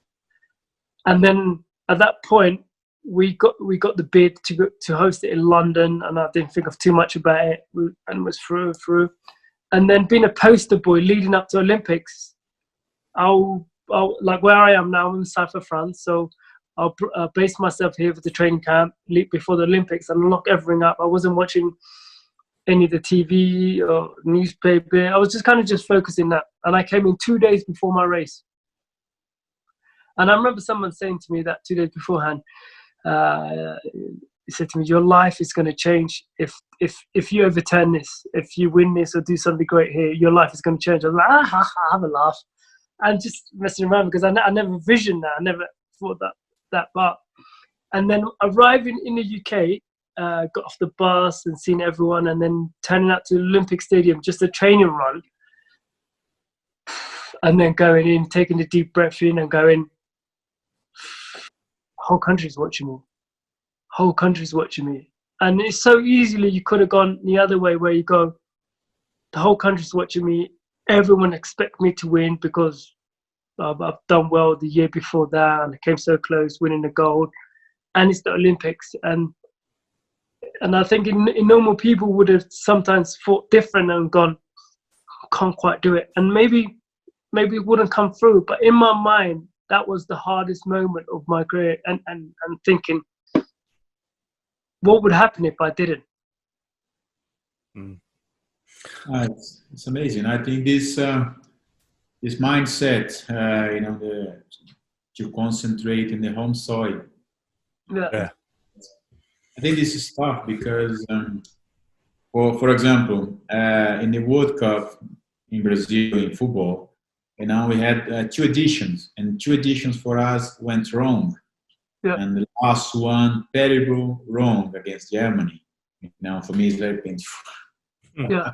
And then at that point, we got the bid to host it in London, and I didn't think of too much about it, and was through. And then being a poster boy leading up to Olympics, I like where I am now, I'm in south of France, so I'll base myself here for the training camp before the Olympics and lock everything up. I wasn't watching any of the TV or newspaper. I was just kind of just focusing that. And I came in 2 days before my race. And I remember someone saying to me that 2 days beforehand, he said to me, your life is going to change if you overturn this, if you win this or do something great here, your life is going to change. I was like, have a laugh. And just messing around because I never visioned that. I never thought that part. And then arriving in the UK, got off the bus and seen everyone, and then turning out to the Olympic Stadium, just a training run, and then going in, taking a deep breath in and going, whole country's watching me. Whole country's watching me. And it's so easily you could have gone the other way where you go, the whole country's watching me. Everyone expects me to win because I've done well the year before that and I came so close winning the gold. And it's the Olympics. And I think in normal people would have sometimes thought different and gone, can't quite do it. And maybe it wouldn't come through. But in my mind, that was the hardest moment of my career. And thinking, what would happen if I didn't? It's amazing. I think this mindset, to concentrate in the home soil. Yeah. I think this is tough because, for example, in the World Cup in Brazil in football, we had 2 editions, and 2 editions for us went wrong. Yeah. And the last one, terrible wrong against Germany. For me, it's very painful. Yeah.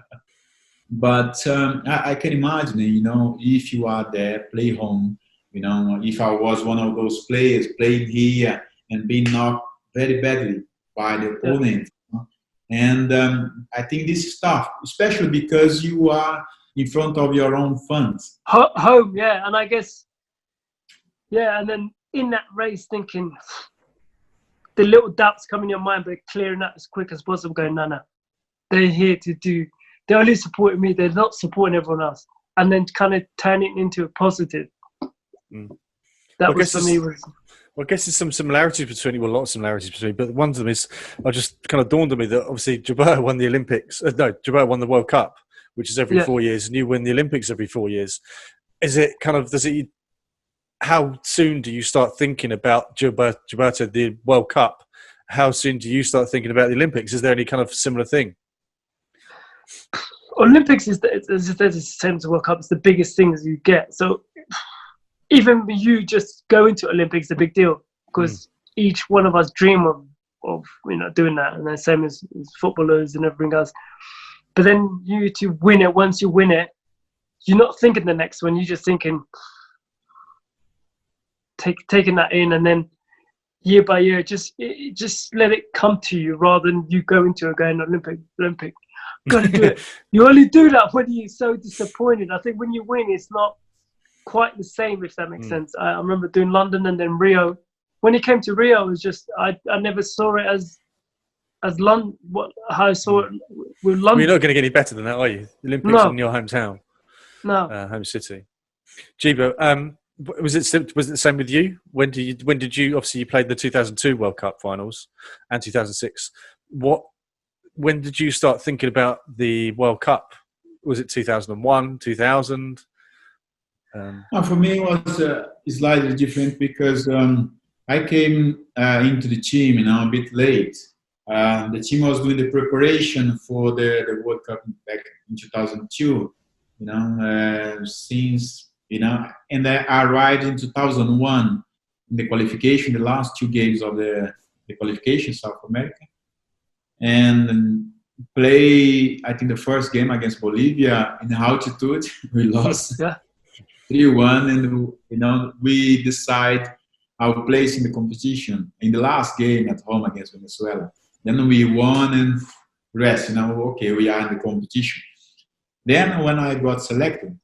But I can imagine, if you are there, play home, if I was one of those players playing here and being knocked very badly by the opponent. Yeah. And I think this is tough, especially because you are in front of your own fans. Home, yeah. And I guess, and then in that race thinking, the little doubts come in your mind, but clearing that as quick as possible, going, no. They're here to do, they're only supporting me, they're not supporting everyone else. And then kind of turn it into a positive. That was for me. Well, I guess there's some similarities between you, a lot of similarities between you, but one of them is, I just kind of dawned on me that obviously Gilberto won the Olympics, Gilberto won the World Cup, which is every 4 years, and you win the Olympics every 4 years. Is it kind of, how soon do you start thinking about Gilberto, the World Cup? How soon do you start thinking about the Olympics? Is there any kind of similar thing? Olympics is the same as the World Cup. It's the biggest things you get. So even you just going to Olympics is a big deal because each one of us dream of doing that, and the same as footballers and everything else. But then you to win it, once you win it, you're not thinking the next one. You're just thinking, taking that in, and then year by year, just let it come to you rather than you go into it going Olympic. Got to do it. You only do that when you're so disappointed. I think when you win, it's not quite the same, if that makes sense. I remember doing London and then Rio. When it came to Rio, it was just I never saw it as London. How I saw it with London. Well, you're not going to get any better than that, are you? The Olympics in your hometown, home city. Gibo, was it the same with you? When did you? Obviously, you played the 2002 World Cup finals and 2006. When did you start thinking about the World Cup? Was it 2001, 2000? For me, it was slightly different because I came into the team, a bit late. The team was doing the preparation for the World Cup back in 2002. And I arrived in 2001 in the qualification, the last 2 games of the qualification, South America. And play, I think, the first game against Bolivia in altitude. We lost 3-1, and we decide our place in the competition in the last game at home against Venezuela. Then we won and rest. Okay, we are in the competition. Then when I got selected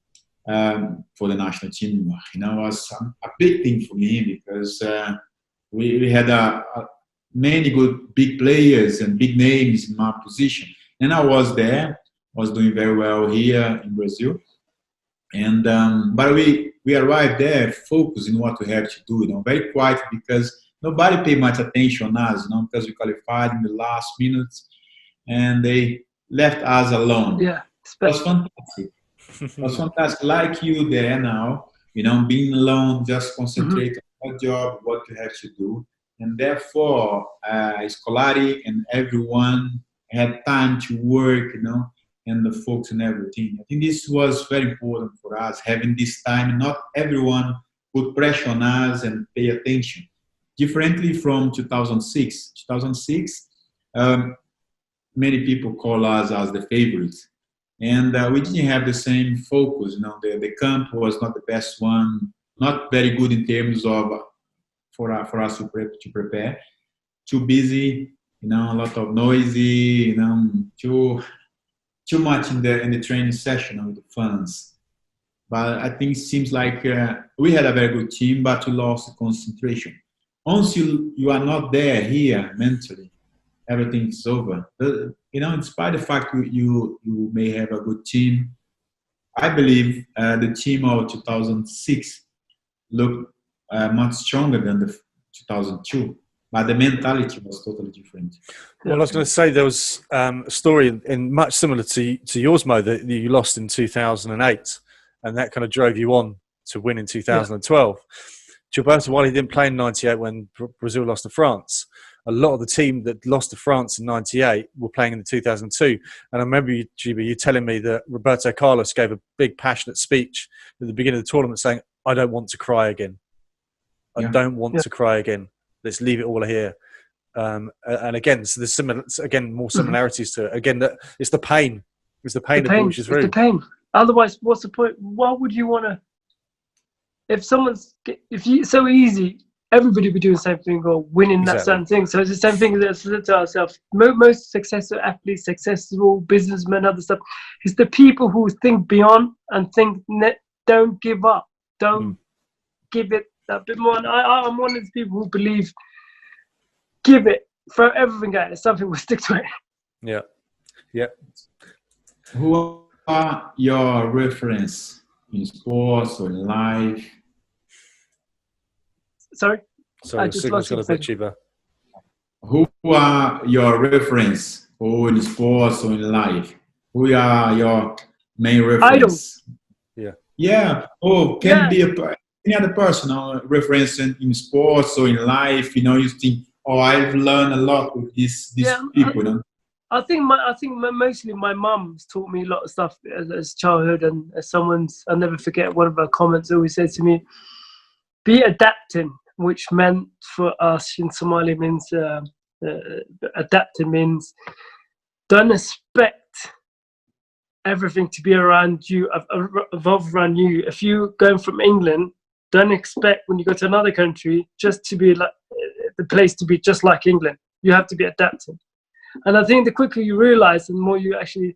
for the national team, was a big thing for me because we had many good big players and big names in my position. And I was there, was doing very well here in Brazil. And but we we arrived there focused in what we had to do, very quiet, because nobody paid much attention on us, because we qualified in the last minutes and they left us alone. Yeah, it was fantastic. It was fantastic. Like you there now, being alone, just concentrate on your job, what you have to do. And therefore, Scolari and everyone had time to work, and the folks and everything. I think this was very important for us, having this time. Not everyone put pressure on us and pay attention. Differently from 2006. 2006, many people call us as the favorites. And we didn't have the same focus. The camp was not the best one, not very good in terms of for us to prepare. Too busy, a lot of noisy, too much in the training session with the fans. But I think it seems like we had a very good team, but we lost the concentration. Once you are not there here mentally, everything is over. Despite the fact you may have a good team, I believe the team of 2006 looked much stronger than the 2002. But the mentality was totally different. Well, I was going to say there was a story in much similar to yours, Mo, that you lost in 2008, and that kind of drove you on to win in 2012. Gilberto, while he didn't play in 98 when Brazil lost to France, a lot of the team that lost to France in 98 were playing in the 2002. And I remember you telling me that Roberto Carlos gave a big passionate speech at the beginning of the tournament saying, "I don't want to cry again. I don't want to cry again. Let's leave it all here." And again, so there's more similarities to it. Again, that it's the pain. It's the pain that pushes through. It's the pain. Otherwise, what's the point? Why would you want to? If you so easy, everybody would do the same thing or winning that certain thing. So it's the same thing that we said to ourselves. Most successful athletes, successful businessmen, other stuff, is the people who think beyond and think, don't give up, don't give it a bit more. And I'm one of the people who believe, give it, throw everything at it, something will stick to it. Yeah, yeah. Who are your reference in sports or in life? Sorry, I just lost a bit cheaper. Who are your reference or in sports or in life? Who are your main reference? Idols. Yeah. Be any other person or reference in sports or in life. You think, I've learned a lot with these people. I think mostly my mum's taught me a lot of stuff as childhood, and as I'll never forget one of her comments always said to me, "Be adapting," which meant for us in Somali means adapting means don't expect everything to be around you, evolve around you. If you're going from England, don't expect when you go to another country just to be like the place to be just like England. You have to be adapting. And I think the quicker you realize and the more you actually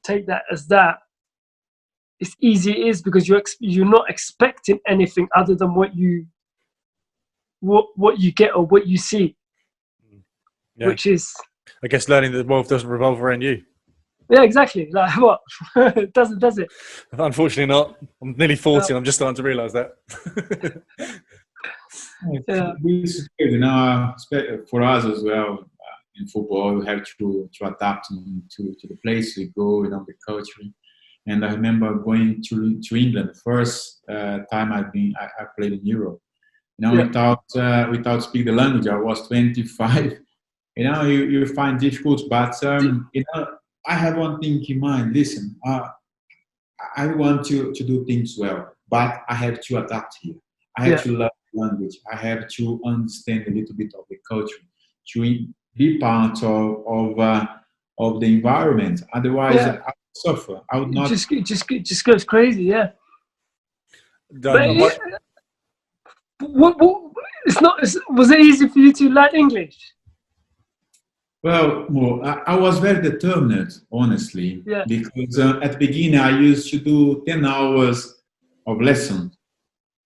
take that as that, it's easy it is, because you're not expecting anything other than what you get or what you see, which is, I guess, learning that the world doesn't revolve around you. Yeah, exactly. Like what? It doesn't, does it? Unfortunately not. I'm nearly 40 and I'm just starting to realise that. This is good, for us as well. In football, we have to adapt to the place we go, the culture. And I remember going to England, first time I played in Europe. Without speaking the language, I was 25. You find difficult, but I have one thing in mind. Listen, I want to do things well, but I have to adapt here. I have to learn the language. I have to understand a little bit of the culture to be part of the environment. Otherwise, I would suffer. I would not. Just goes crazy. Yeah. It's not. Was it easy for you to learn English? Well, I was very determined, honestly, because at the beginning I used to do 10 hours of lesson,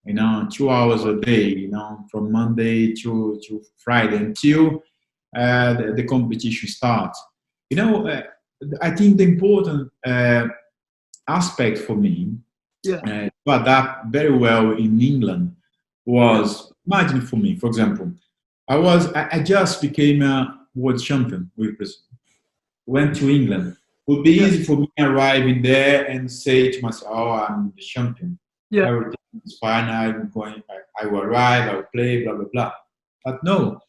2 hours a day, from Monday to Friday until the competition starts. I think the important aspect for me to adapt very well in England was, imagine for me, for example, I just became a world champion with Brazil. Went to England. It would be easy for me arriving there and say to myself, "Oh, I'm the champion. Yeah. Everything is fine. I'm going. I will arrive. I will play. Blah blah blah." But no,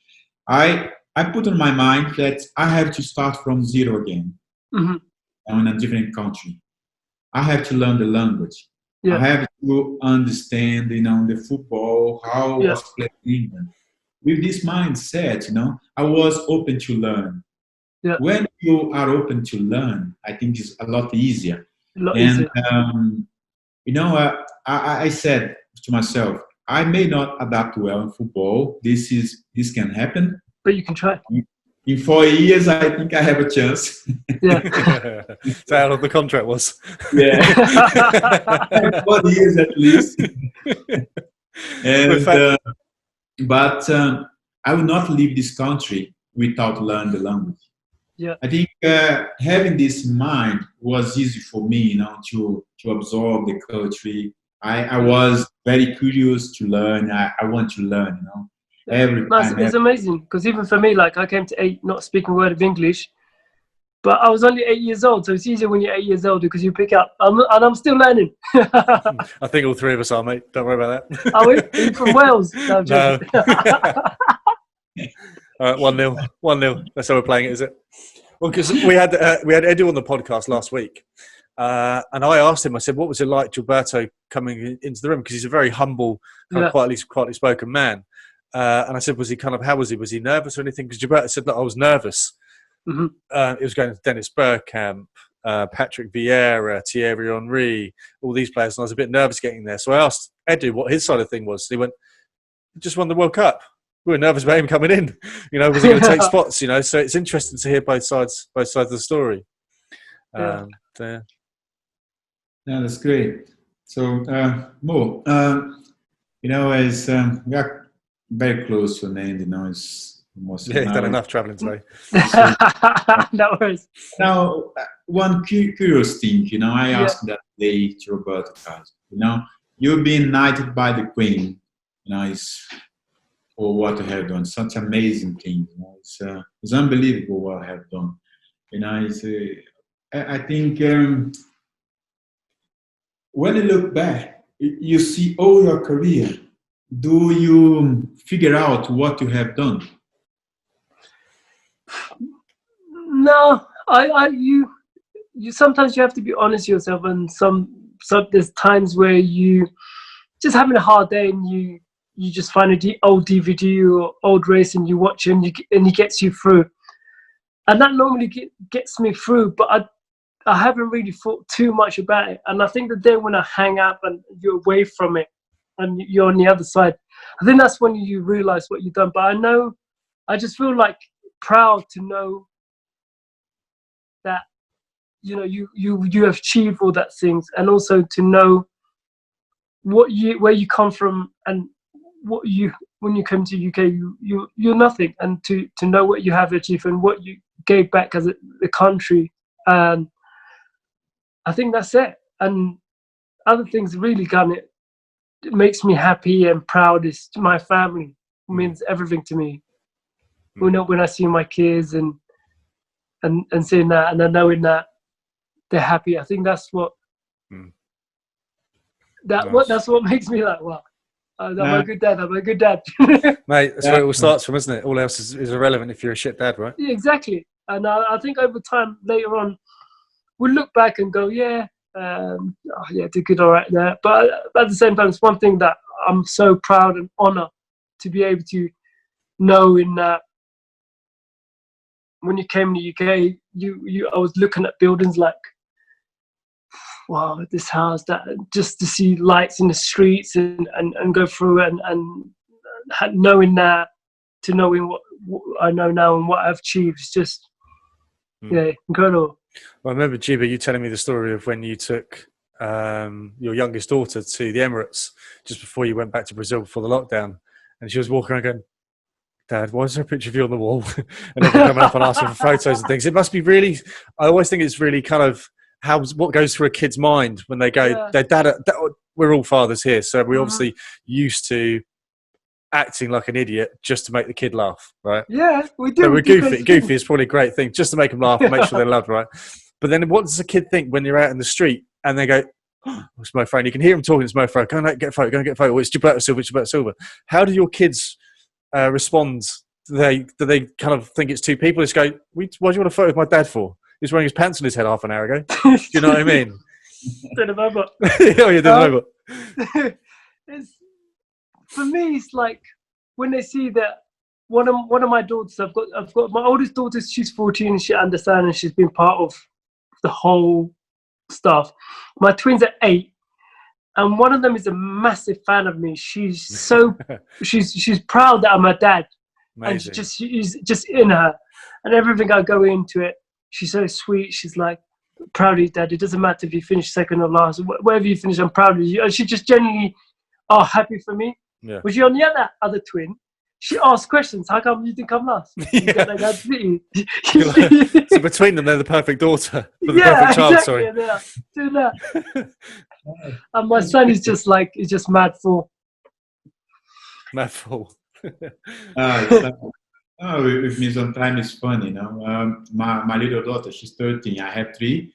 I put on my mind that I have to start from zero again. Mm-hmm. I'm in a different country. I have to learn the language. Yeah. I have to understand, the football, how it was played in England. With this mindset, I was open to learn. Yeah. When you are open to learn, I think it's a lot easier. Easier. I said to myself, I may not adapt well in football. This can happen. But you can try. In 4 years, I think I have a chance. Yeah. That's how long the contract was. Yeah. 4 years at least. And, but I will not leave this country without learning the language. Yeah. I think having this in mind was easy for me, to absorb the country. I was very curious to learn. I want to learn, every time. It's amazing because even for me, like I came to 8 not speaking a word of English, but I was only 8 years old, so it's easier when you're 8 years old because you pick up. And I'm still learning. I think all 3 of us are, mate. Don't worry about that. Are we? Are you from Wales? No, I'm joking. All right, 1-0. 1-0. That's how we're playing it, is it? Well, because we had Edu on the podcast last week, and I asked him. I said, "What was it like, Gilberto, coming into the room?" Because he's a very humble, kind of quietly spoken man. And I said, "Was he how was he? Was he nervous or anything?" Because Gilberto said, "Look, I was nervous." Mm-hmm. It was going to Dennis Bergkamp, Patrick Vieira, Thierry Henry, all these players, and I was a bit nervous getting there. So I asked Edu what his side of thing was. He went, "Just won the World Cup. We were nervous about him coming in. Was he going to take spots? So it's interesting to hear both sides of the story." Yeah, that's great. So, Mo, as we are very close to an end, it's almost you've done enough traveling today. No worries. Now, one curious thing, I asked that day to Roberto Carlos. You've been knighted by the Queen. It's for what you have done, such amazing things. It's unbelievable what I have done. I think when you look back, you see all your career. Do you figure out what you have done? No, you sometimes you have to be honest with yourself, and some there's times where you just having a hard day and you just find an old DVD or old race and you watch it and he gets you through. And that normally gets me through, but I haven't really thought too much about it. And I think the day when I hang up and you're away from it and you're on the other side, I think that's when you realize what you've done. But I just feel like proud to know that, you have achieved all that things, and also to know where you come from and when you come to UK, you're nothing, and to know what you have achieved and what you gave back as the country, and I think that's it. And other things really it makes me happy and proud is my family. It means everything to me. When I see my kids and seeing that and then knowing that they're happy, I think that's what that's what makes me like, wow. I'm a good dad. I'm a good dad. Mate, that's where it all starts from, isn't it? All else is irrelevant if you're a shit dad, right? Yeah, exactly. And I think over time, later on, we'll look back and go, did good, all right there. But at the same time, it's one thing that I'm so proud and honoured to be able to know in that when you came to the UK, I was looking at buildings like, wow, this house, that just to see lights in the streets and go through it and knowing that, to knowing what I know now and what I've achieved, is just incredible. Well, I remember, Giba, you telling me the story of when you took your youngest daughter to the Emirates just before you went back to Brazil before the lockdown, and she was walking around going, "Dad, why is there a picture of you on the wall?" And everyone coming up and asking for photos and things. It must be really, I always think it's really kind of what goes through a kid's mind when they go, their dad, we're all fathers here, so we Mhm. obviously used to acting like an idiot just to make the kid laugh, right? Yeah, we do. So we're we do goofy. crazy Goofy things. is probably a great thing, just to make them laugh and make sure they're loved, right? But then what does a kid think when you're out in the street and they go, oh, it's Mo Farah, and you can hear them talking, it's Mo Farah, go and get a photo, go and get a photo, oh, it's Gilberto Silva, it's Gilberto Silva. How do your kids respond? Do they kind of think it's two people? Just go, why do you want a photo of my dad for? He was wearing his pants on his head half an hour ago. Do you know what I mean? Don't remember. Oh, you didn't know, but It's, for me, it's like when they see that one of my daughters, I've got my oldest daughter, she's 14 and she understands and she's been part of the whole stuff. My twins are 8 and one of them is a massive fan of me. She's so she's proud that I'm her dad. amazing. And she's just in her, and everything I go into it, she's so sweet. She's like, proud of you, Dad. It doesn't matter if you finish second or last, wherever you finish, I'm proud of you. And she just genuinely are happy for me. Yeah. But on the other twin, she asks questions. How come you didn't come last? You got like that, didn't you? So between them, they're the perfect daughter, the Yeah, perfect child. exactly, Sorry. yeah, do that. And my son is just like, he's just mad for. Mouthful. With me sometimes it's funny, you know. My little daughter, she's 13. I have three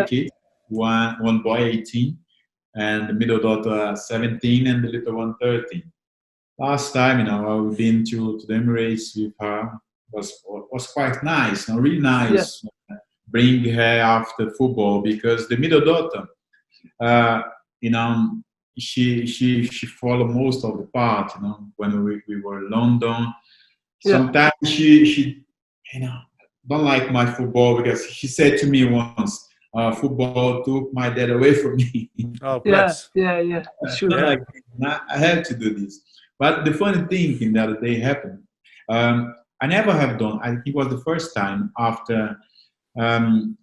kids. One boy, 18, and the middle daughter, 17, and the little one, 13. Last time, you know, I've been to the Emirates with her. Was quite nice, you know, really nice. Yeah. Bring her after football because the middle daughter, you know, she followed most of the part, you know, when we were in London. Sometimes she you know, don't like my football because she said to me once, football took my dad away from me. Oh, bless. Yeah. Sure. Yeah. Like, I had to do this. But the funny thing in the other day happened. I never have done, I think it was the first time after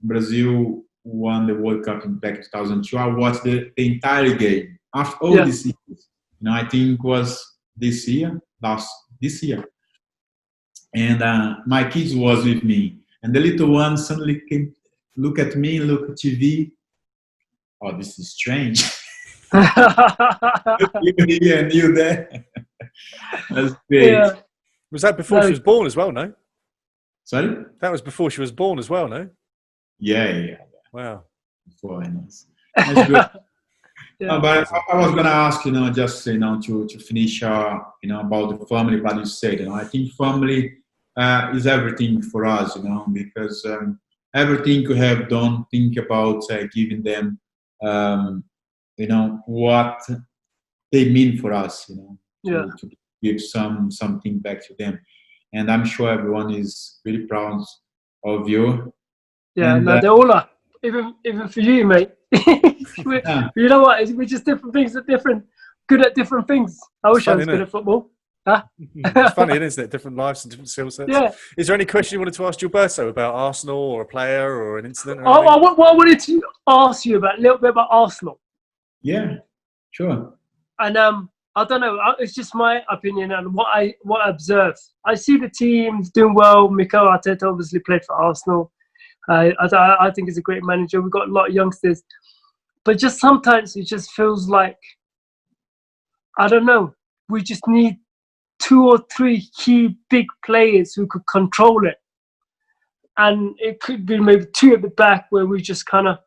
Brazil won the World Cup in back 2002, I watched the entire game. After all these years, you know, I think it was this year. And my kids was with me. And the little one suddenly came, look at me, look at TV. Oh, this is strange. You here and you there. That's great. Yeah. Was that before she was born as well, no? Sorry? That was before she was born as well, no? Yeah. Wow. Before, that's good. But I was going to ask, you know, just, you know, to finish, you know, about the family, what you said, you know, I think family is everything for us, you know, because everything we have done, think about giving them, you know, what they mean for us, you know, to give something back to them. And I'm sure everyone is really proud of you. Yeah, and, they all are. Even for you, mate. You know what? We're just different things at good at different things. I wish I was good at football. Huh? It's funny, isn't it? Different lives and different skill sets. Yeah. Is there any question you wanted to ask Gilberto about Arsenal or a player or an incident? Or what I wanted to ask you about a little bit about Arsenal. Yeah, sure. And I don't know. It's just my opinion and what I observed. I see the team doing well. Mikel Arteta obviously played for Arsenal. I think he's a great manager. We've got a lot of youngsters, but just sometimes it just feels like, I don't know. We just need 2 or 3 key big players who could control it, and it could be maybe 2 at the back where we just kind of,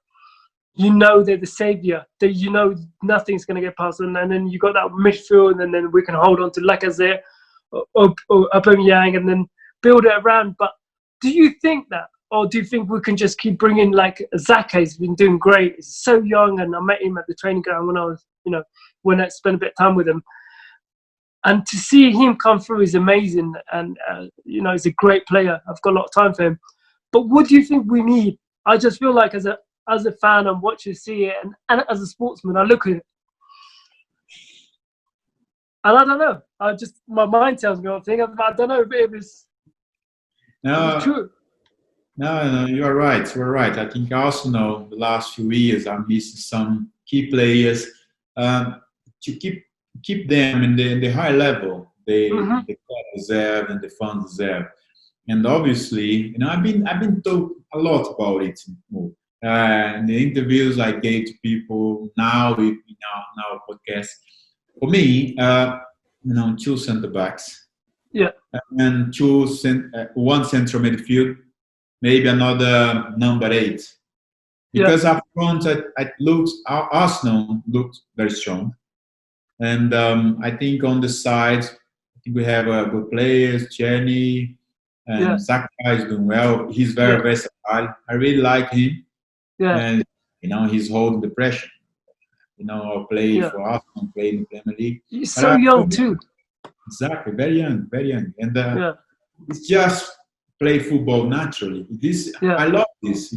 you know, they're the savior. That, you know, nothing's going to get past them, and then you got that midfield, and then we can hold on to Lacazette or Aubameyang, and then build it around. But do you think that? Or do you think we can just keep bringing, like, Zake's been doing great. He's so young, and I met him at the training ground when I was, you know, when I spent a bit of time with him. And to see him come through is amazing. And, you know, he's a great player. I've got a lot of time for him. But what do you think we need? I just feel like as a fan, I'm watching, see it, and as a sportsman, I look at it. And I don't know. My mind tells me one thing. I don't know if it's true. No, you are right. You are right. I think Arsenal, the last few years, are missing some key players to keep them in the high level the club deserve and the fans deserve. And obviously, you know, I've been told a lot about it. and the interviews I gave to people now in our podcast. For me, two center backs, and one central midfield, maybe another number 8. Because up front, Arsenal looked very strong, and I think on the side, I think we have good players, Jenny, and Zaka is doing well. He's very versatile. I really like him. And he's holding the pressure. I'll play for Arsenal, play in the Premier League. He's so young too. Exactly, very young, and it's just play football naturally. I love this.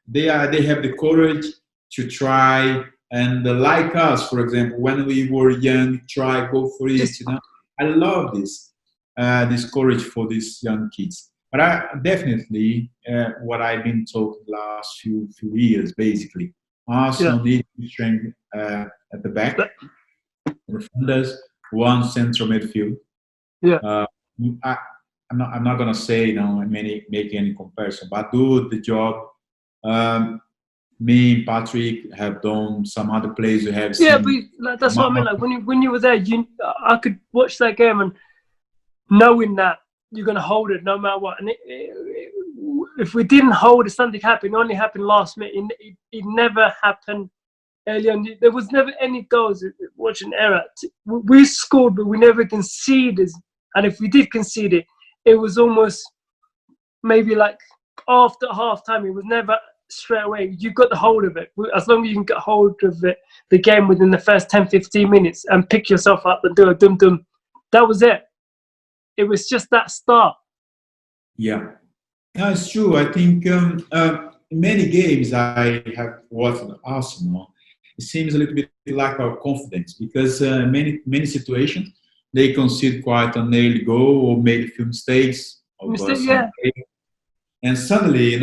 They have the courage to try, and like us, for example, when we were young, go for it. I love this courage for these young kids. But I definitely, what I've been told the last few years, basically, Arsenal need to strengthen at the back, defenders, one central midfield. I'm not gonna say make any comparison, but do the job. Me and Patrick have done some other plays we have seen. Yeah, but that's what I mean. Like when you were there, I could watch that game and knowing that you're gonna hold it no matter what. And if we didn't hold it, something happened. It only happened last minute. It never happened early on. There was never any goals. Watching error, we scored, but we never conceded. And if we did concede it, it was almost maybe like after half time. It was never straight away. You got the hold of it. As long as you can get hold of it, the game within the first 10-15 minutes and pick yourself up and do a dum-dum, that was it. It was just that start. Yeah, it's true. I think in many games I have watched Arsenal, it seems a little bit like our confidence, because many situations they concede quite an early goal or made a few mistakes. And suddenly,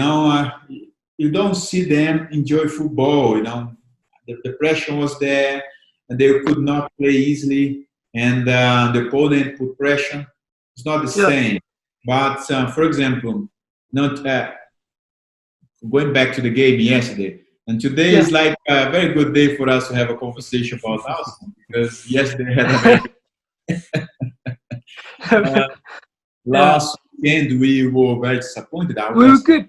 you don't see them enjoy football. The pressure was there, and they could not play easily, and the opponent put pressure. It's not the same. But for example, not going back to the game yesterday, and today is like a very good day for us to have a conversation about Arsenal, because yesterday had a very last weekend we were very disappointed. We were good.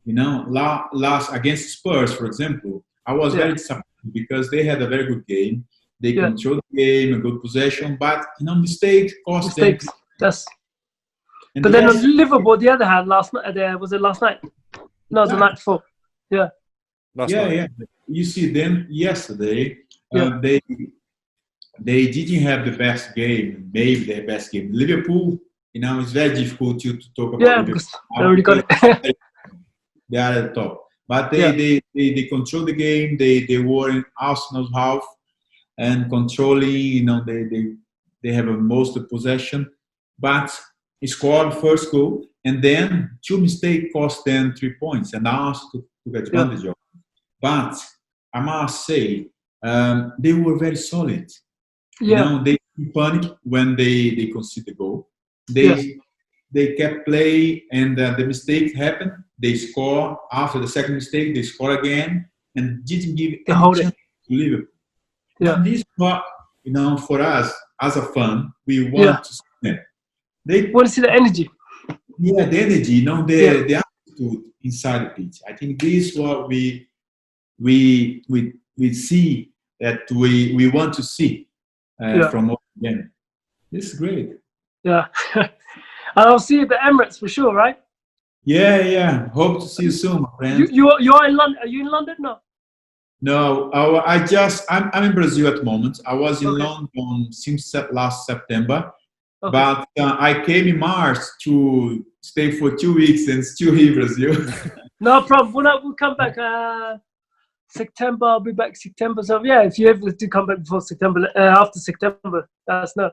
Last against Spurs, for example, I was very disappointed because they had a very good game. They controlled the game, a good possession, but mistakes cost them. Yes. But then on Liverpool, on the other hand, last night, was it last night? No, it was the night before. Yeah. Last night. Yeah. You see them yesterday. They didn't have the best game, maybe their best game. Liverpool, it's very difficult to talk about. Yeah, because they already got it. They are at the top. But they control the game. They were in Arsenal's half and controlling. They have most of the possession, but he scored first goal, and then 2 mistakes cost them 3 points, and Arsenal took advantage of it. But I must say, they were very solid. They didn't panic when they conceded the goal. They kept playing, and the mistake happened. They score after the second mistake. They score again, and didn't give any chance to Liverpool. And this, for us as a fan, we want to see them. They want to see the energy. Yeah, the energy. The attitude inside the pitch. I think this is what we see that we want to see from all them. This is great. Yeah. And I'll see you at the Emirates for sure, right? Yeah. Hope to see you soon, my friend. You are in London? Are you in London now? No, I'm in Brazil at the moment. I was in London since last September, but I came in March to stay for 2 weeks and still in Brazil. No problem. We'll come back September. I'll be back September. So if you ever do come back before September, after September, let us know.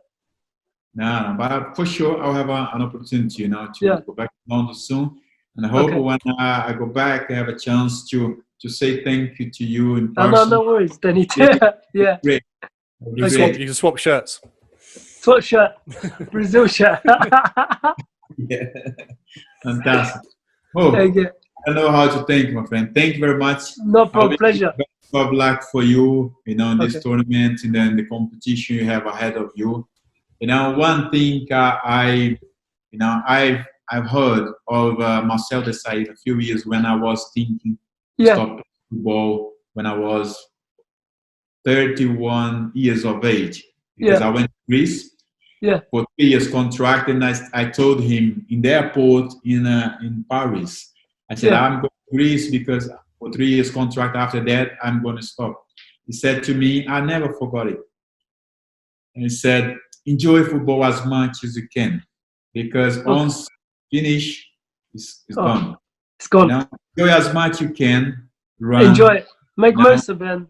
No, but for sure I'll have an opportunity, to go back to London soon. And I hope when I go back, I have a chance to say thank you to you in person. No worries, Danny. Yeah. Great. You can swap shirts. Swap shirt. Brazil shirt. Yeah. Fantastic. Oh, don't know how to thank you, my friend. Thank you very much. No problem. Pleasure. Best of luck for you, in this Okay. tournament and then the competition you have ahead of you. One thing I've heard of Marcel Desailly a few years when I was thinking to Yeah. stop playing football when I was 31 years of age, because Yeah. I went to Greece Yeah. for 3 years contract, and I told him in the airport in Paris, I said, Yeah. I'm going to Greece because for 3 years contract, after that I'm going to stop. He said to me, I never forgot it. And he said, enjoy football as much as you can, because once finish, it's gone. It's gone. Enjoy as much you can. Run. Enjoy it. Make most of it.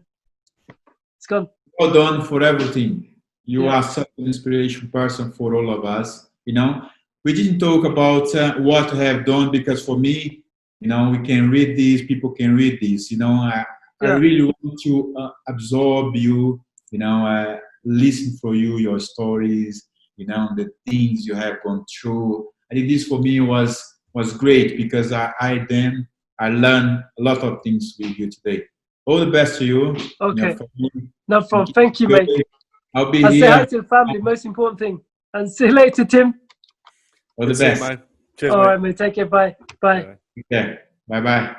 It's gone. Well done for everything. You Yeah. are such an inspiration person for all of us. We didn't talk about what you have done, because for me, we can read these, people can read this. I really want to absorb you, listen for you, your stories, the things you have gone through. I think this for me was great, because I learned a lot of things with you today. All the best to you. Okay. No problem. Thank you, mate. I'll be I'll here. say hi to the family, most important thing. And see you later, Tim. All the best. Cheers, All mate. right, mate. Take care. Bye. Bye. Okay. Bye-bye.